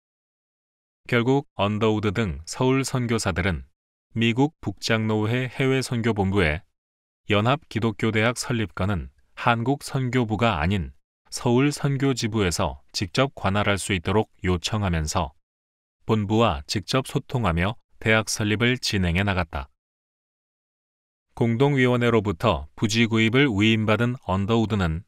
결국 언더우드 등 서울 선교사들은 미국 북장로회 해외선교본부에 연합기독교대학 설립건은 한국 선교부가 아닌 서울 선교지부에서 직접 관할할 수 있도록 요청하면서 본부와 직접 소통하며 대학 설립을 진행해 나갔다. 공동위원회로부터 부지 구입을 위임받은 언더우드는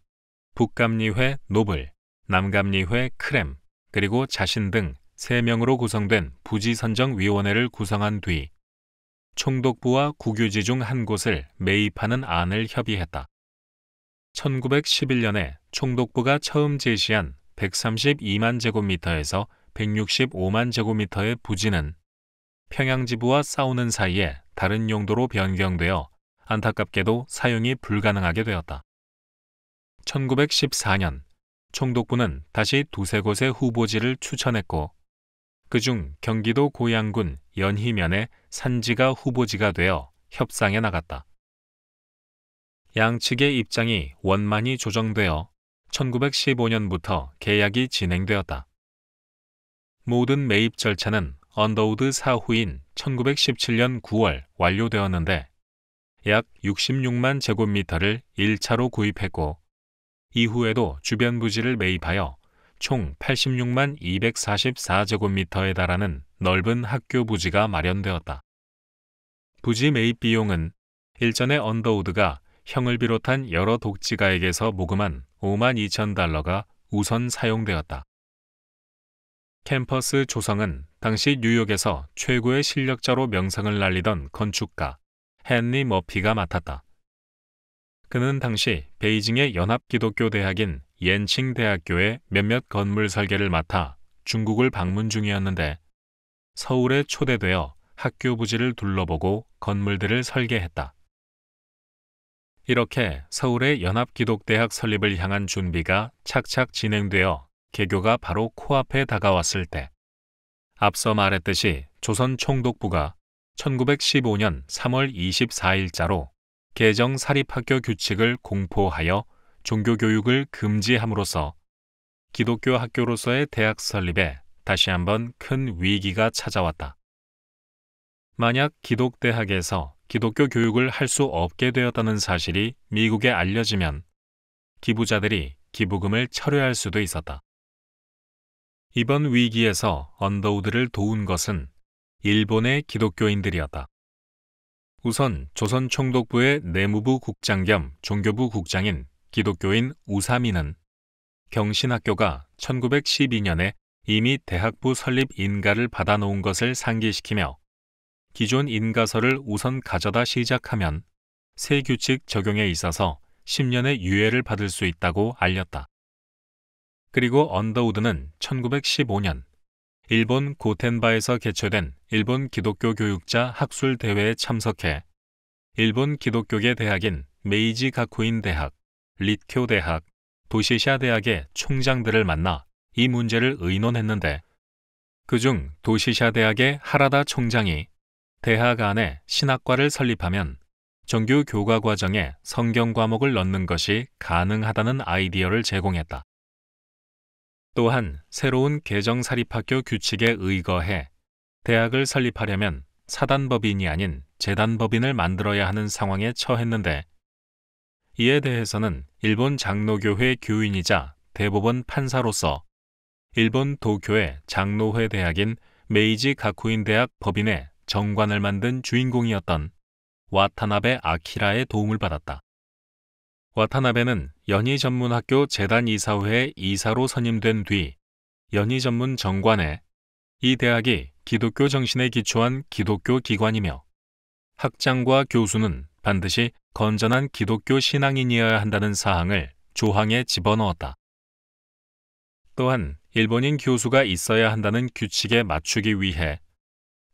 북감리회 노블, 남감리회 크렘, 그리고 자신 등 3명으로 구성된 부지선정위원회를 구성한 뒤 총독부와 국유지 중 한 곳을 매입하는 안을 협의했다. 1911년에 총독부가 처음 제시한 132만 제곱미터에서 165만 제곱미터의 부지는 평양지부와 싸우는 사이에 다른 용도로 변경되어 안타깝게도 사용이 불가능하게 되었다. 1914년 총독부는 다시 2-3곳의 후보지를 추천했고 그중 경기도 고양군 연희면의 산지가 후보지가 되어 협상에 나갔다. 양측의 입장이 원만히 조정되어 1915년부터 계약이 진행되었다. 모든 매입 절차는 언더우드 사후인 1917년 9월 완료되었는데 약 66만 제곱미터를 1차로 구입했고 이후에도 주변 부지를 매입하여 총 86만 244제곱미터에 달하는 넓은 학교 부지가 마련되었다. 부지 매입 비용은 일전에 언더우드가 형을 비롯한 여러 독지가에게서 모금한 5만 2천 달러가 우선 사용되었다. 캠퍼스 조성은 당시 뉴욕에서 최고의 실력자로 명성을 날리던 건축가 헨리 머피가 맡았다. 그는 당시 베이징의 연합기독교대학인 옌칭대학교의 몇몇 건물 설계를 맡아 중국을 방문 중이었는데 서울에 초대되어 학교 부지를 둘러보고 건물들을 설계했다. 이렇게 서울의 연합기독대학 설립을 향한 준비가 착착 진행되어 개교가 바로 코앞에 다가왔을 때 앞서 말했듯이 조선 총독부가 1915년 3월 24일자로 개정 사립학교 규칙을 공포하여 종교교육을 금지함으로써 기독교 학교로서의 대학 설립에 다시 한번 큰 위기가 찾아왔다. 만약 기독대학에서 기독교 교육을 할 수 없게 되었다는 사실이 미국에 알려지면 기부자들이 기부금을 철회할 수도 있었다. 이번 위기에서 언더우드를 도운 것은 일본의 기독교인들이었다. 우선 조선 총독부의 내무부 국장 겸 종교부 국장인 기독교인 우사미는 경신학교가 1912년에 이미 대학부 설립 인가를 받아놓은 것을 상기시키며 기존 인가서를 우선 가져다 시작하면 새 규칙 적용에 있어서 10년의 유예를 받을 수 있다고 알렸다. 그리고 언더우드는 1915년 일본 고텐바에서 개최된 일본 기독교 교육자 학술 대회에 참석해 일본 기독교계 대학인 메이지 가쿠인 대학, 릿쿄 대학, 도시샤 대학의 총장들을 만나 이 문제를 의논했는데 그중 도시샤 대학의 하라다 총장이 대학 안에 신학과를 설립하면 정규 교과 과정에 성경 과목을 넣는 것이 가능하다는 아이디어를 제공했다. 또한 새로운 개정사립학교 규칙에 의거해 대학을 설립하려면 사단법인이 아닌 재단법인을 만들어야 하는 상황에 처했는데, 이에 대해서는 일본 장로교회 교인이자 대법원 판사로서 일본 도쿄의 장로회 대학인 메이지 가쿠인 대학 법인의 정관을 만든 주인공이었던 와타나베 아키라의 도움을 받았다. 와타나베는 연희전문학교 재단이사회의 이사로 선임된 뒤 연희전문 정관에 이 대학이 기독교 정신에 기초한 기독교 기관이며 학장과 교수는 반드시 건전한 기독교 신앙인이어야 한다는 사항을 조항에 집어넣었다. 또한 일본인 교수가 있어야 한다는 규칙에 맞추기 위해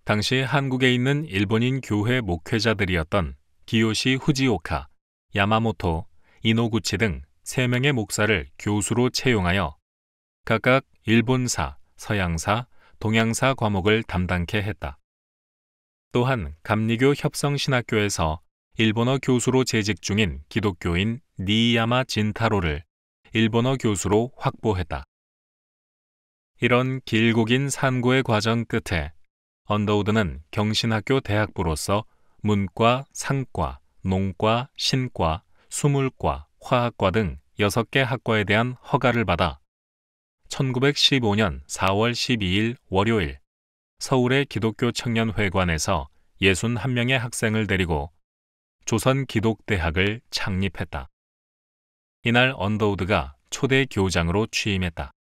당시 한국에 있는 일본인 교회 목회자들이었던 기요시 후지오카, 야마모토, 이노구치 등 3명의 목사를 교수로 채용하여 각각 일본사, 서양사, 동양사 과목을 담당케 했다. 또한 감리교 협성신학교에서 일본어 교수로 재직 중인 기독교인 니이야마 진타로를 일본어 교수로 확보했다. 이런 길고 긴 산고의 과정 끝에 언더우드는 경신학교 대학부로서 문과, 상과, 농과, 신과, 수물과, 화학과 등 6개 학과에 대한 허가를 받아 1915년 4월 12일 월요일 서울의 기독교 청년회관에서 61명의 학생을 데리고 조선기독대학을 창립했다. 이날 언더우드가 초대 교장으로 취임했다.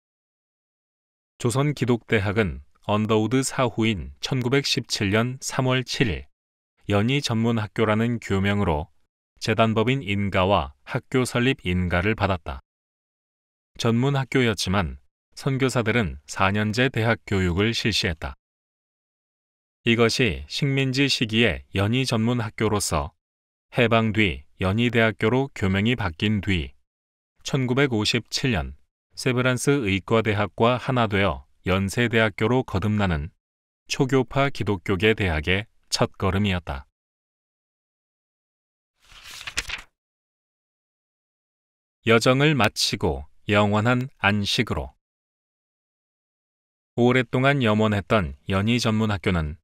조선기독대학은 언더우드 사후인 1917년 3월 7일 연희전문학교라는 교명으로 재단법인 인가와 학교 설립 인가를 받았다. 전문학교였지만 선교사들은 4년제 대학 교육을 실시했다. 이것이 식민지 시기에 연희전문학교로서 해방 뒤 연희대학교로 교명이 바뀐 뒤 1957년 세브란스 의과대학과 하나 되어 연세대학교로 거듭나는 초교파 기독교계 대학의 첫걸음이었다. 여정을 마치고 영원한 안식으로. 오랫동안 염원했던 연희전문학교는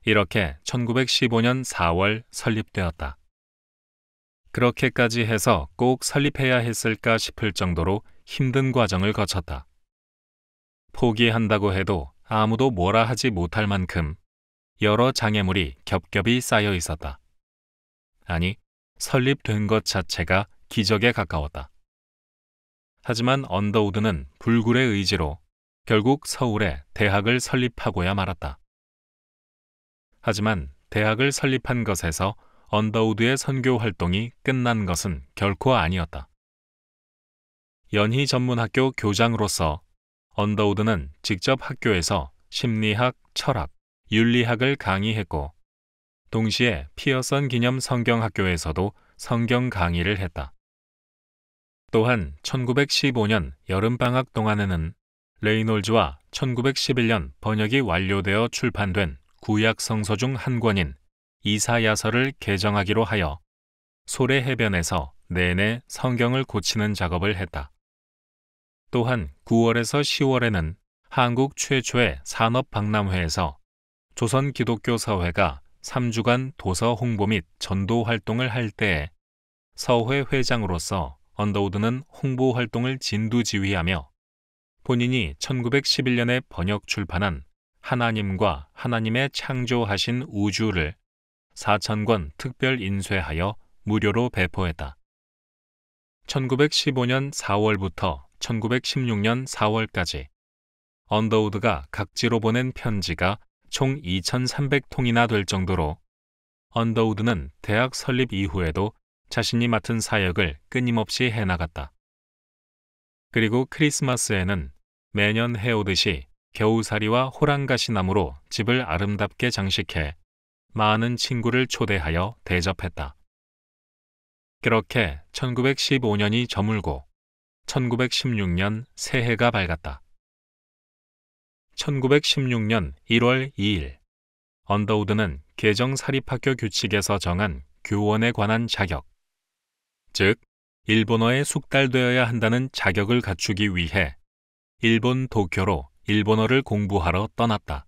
이렇게 1915년 4월 설립되었다. 그렇게까지 해서 꼭 설립해야 했을까 싶을 정도로 힘든 과정을 거쳤다. 포기한다고 해도 아무도 뭐라 하지 못할 만큼 여러 장애물이 겹겹이 쌓여 있었다. 아니, 설립된 것 자체가 기적에 가까웠다. 하지만 언더우드는 불굴의 의지로 결국 서울에 대학을 설립하고야 말았다. 하지만 대학을 설립한 것에서 언더우드의 선교 활동이 끝난 것은 결코 아니었다. 연희전문학교 교장으로서 언더우드는 직접 학교에서 심리학, 철학, 윤리학을 강의했고 동시에 피어선 기념 성경학교에서도 성경 강의를 했다. 또한 1915년 여름방학 동안에는 레이놀즈와 1911년 번역이 완료되어 출판된 구약 성서 중 한 권인 이사야서를 개정하기로 하여 소래 해변에서 내내 성경을 고치는 작업을 했다. 또한 9월에서 10월에는 한국 최초의 산업박람회에서 조선기독교서회가 3주간 도서 홍보 및 전도 활동을 할 때에 서회 회장으로서 언더우드는 홍보 활동을 진두지휘하며 본인이 1911년에 번역 출판한 하나님과 하나님의 창조하신 우주를 4,000권 특별 인쇄하여 무료로 배포했다. 1915년 4월부터 1916년 4월까지 언더우드가 각지로 보낸 편지가 총 2,300통이나 될 정도로 언더우드는 대학 설립 이후에도 자신이 맡은 사역을 끊임없이 해나갔다. 그리고 크리스마스에는 매년 해오듯이 겨우사리와 호랑가시나무로 집을 아름답게 장식해 많은 친구를 초대하여 대접했다. 그렇게 1915년이 저물고 1916년 새해가 밝았다. 1916년 1월 2일 언더우드는 개정 사립학교 규칙에서 정한 교원에 관한 자격, 즉 일본어에 숙달되어야 한다는 자격을 갖추기 위해 일본 도쿄로 일본어를 공부하러 떠났다.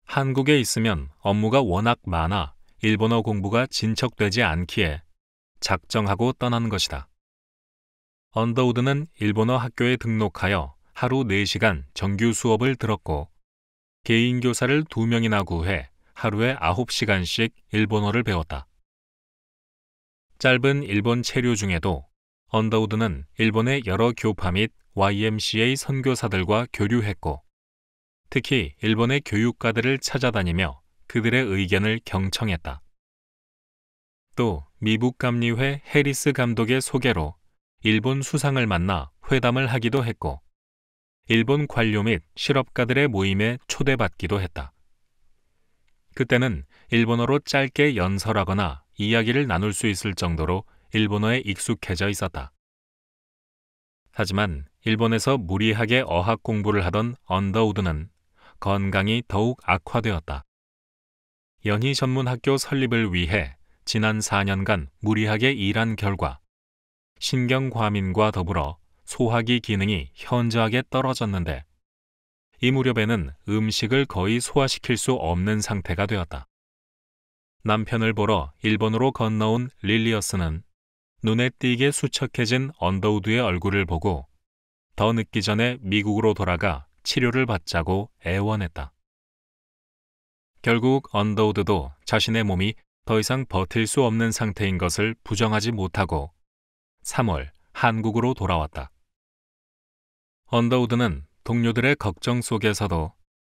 한국에 있으면 업무가 워낙 많아 일본어 공부가 진척되지 않기에 작정하고 떠난 것이다. 언더우드는 일본어 학교에 등록하여 하루 4시간 정규 수업을 들었고 개인 교사를 2명이나 구해 하루에 9시간씩 일본어를 배웠다. 짧은 일본 체류 중에도 언더우드는 일본의 여러 교파 및 YMCA 선교사들과 교류했고 특히 일본의 교육가들을 찾아다니며 그들의 의견을 경청했다. 또 미북감리회 해리스 감독의 소개로 일본 수상을 만나 회담을 하기도 했고 일본 관료 및 실업가들의 모임에 초대받기도 했다. 그때는 일본어로 짧게 연설하거나 이야기를 나눌 수 있을 정도로 일본어에 익숙해져 있었다. 하지만 일본에서 무리하게 어학 공부를 하던 언더우드는 건강이 더욱 악화되었다. 연희 전문학교 설립을 위해 지난 4년간 무리하게 일한 결과 신경과민과 더불어 소화기 기능이 현저하게 떨어졌는데 이 무렵에는 음식을 거의 소화시킬 수 없는 상태가 되었다. 남편을 보러 일본으로 건너온 릴리어스는 눈에 띄게 수척해진 언더우드의 얼굴을 보고 더 늦기 전에 미국으로 돌아가 치료를 받자고 애원했다. 결국 언더우드도 자신의 몸이 더 이상 버틸 수 없는 상태인 것을 부정하지 못하고 3월 한국으로 돌아왔다. 언더우드는 동료들의 걱정 속에서도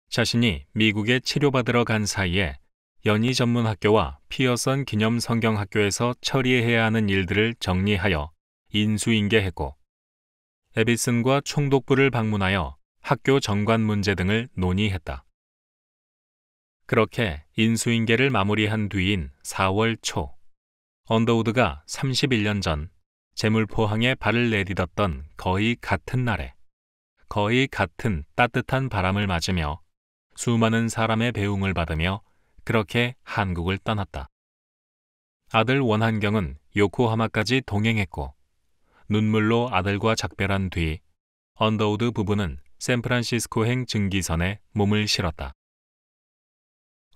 자신이 미국에 치료받으러 간 사이에 연희 전문학교와 피어선 기념 성경학교에서 처리해야 하는 일들을 정리하여 인수인계했고 에비슨과 총독부를 방문하여 학교 정관 문제 등을 논의했다. 그렇게 인수인계를 마무리한 뒤인 4월 초, 언더우드가 31년 전 제물포항에 발을 내딛었던 거의 같은 날에 거의 같은 따뜻한 바람을 맞으며 수많은 사람의 배웅을 받으며 그렇게 한국을 떠났다. 아들 원한경은 요코하마까지 동행했고 눈물로 아들과 작별한 뒤 언더우드 부부는 샌프란시스코행 증기선에 몸을 실었다.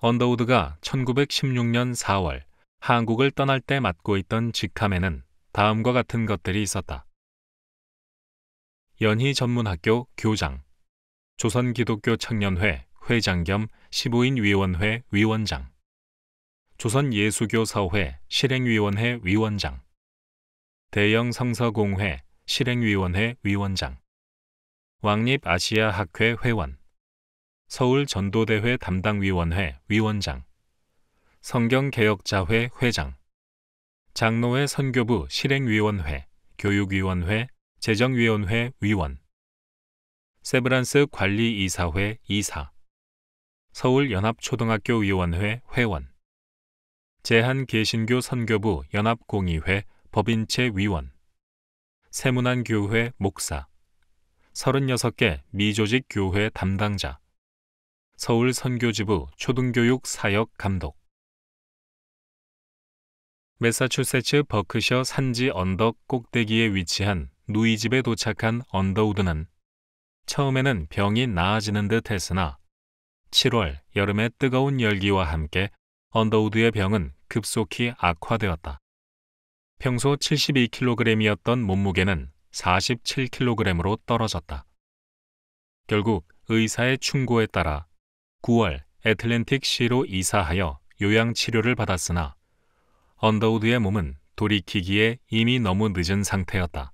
언더우드가 1916년 4월 한국을 떠날 때 맡고 있던 직함에는 다음과 같은 것들이 있었다. 연희 전문학교 교장, 조선기독교 청년회 회장 겸 15인 위원회 위원장, 조선예수교사회 실행위원회 위원장, 대영성서공회 실행위원회 위원장, 왕립아시아학회 회원, 서울전도대회 담당위원회 위원장, 성경개혁자회 회장, 장로회 선교부 실행위원회, 교육위원회, 재정위원회 위원, 세브란스 관리이사회 이사, 서울연합초등학교위원회 회원, 제한개신교 선교부 연합공의회 법인체 위원, 세문안교회 목사, 36개 미조직 교회 담당자, 서울선교지부 초등교육 사역 감독. 매사추세츠 버크셔 산지 언덕 꼭대기에 위치한 누이집에 도착한 언더우드는 처음에는 병이 나아지는 듯 했으나 7월 여름의 뜨거운 열기와 함께 언더우드의 병은 급속히 악화되었다. 평소 72kg이었던 몸무게는 47kg으로 떨어졌다. 결국 의사의 충고에 따라 9월 애틀랜틱 시로 이사하여 요양치료를 받았으나 언더우드의 몸은 돌이키기에 이미 너무 늦은 상태였다.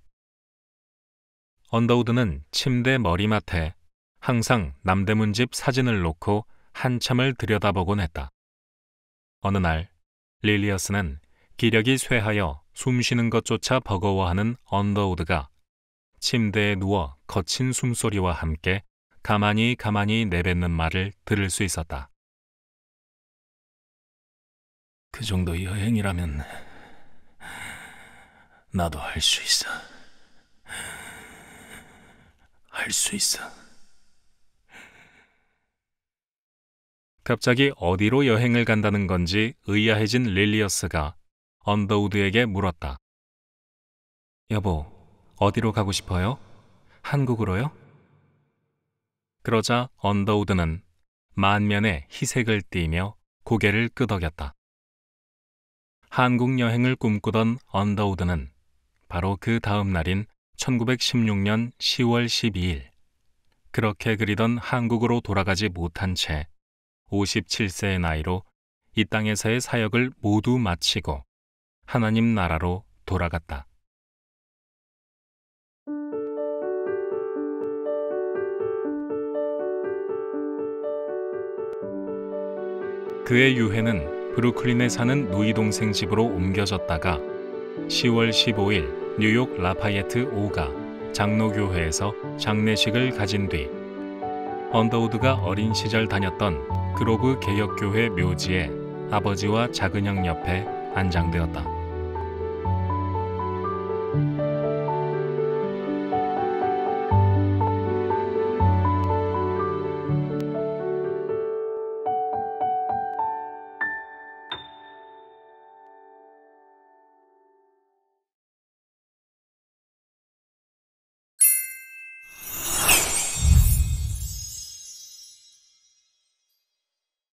언더우드는 침대 머리맡에 항상 남대문 집 사진을 놓고 한참을 들여다보곤 했다. 어느 날 릴리어스는 기력이 쇠하여 숨쉬는 것조차 버거워하는 언더우드가 침대에 누워 거친 숨소리와 함께 가만히 내뱉는 말을 들을 수 있었다. 그 정도 여행이라면 나도 할 수 있어. 할 수 있어. 갑자기 어디로 여행을 간다는 건지 의아해진 릴리어스가 언더우드에게 물었다. 여보, 어디로 가고 싶어요? 한국으로요? 그러자 언더우드는 만면에 희색을 띠며 고개를 끄덕였다. 한국 여행을 꿈꾸던 언더우드는 바로 그 다음 날인 1916년 10월 12일, 그렇게 그리던 한국으로 돌아가지 못한 채 57세의 나이로 이 땅에서의 사역을 모두 마치고 하나님 나라로 돌아갔다. 그의 유해는 브루클린에 사는 누이 동생 집으로 옮겨졌다가 10월 15일 뉴욕 라파예트 5가 장로교회에서 장례식을 가진 뒤 언더우드가 어린 시절 다녔던 그로브 개혁교회 묘지에 아버지와 작은 형 옆에 안장되었다.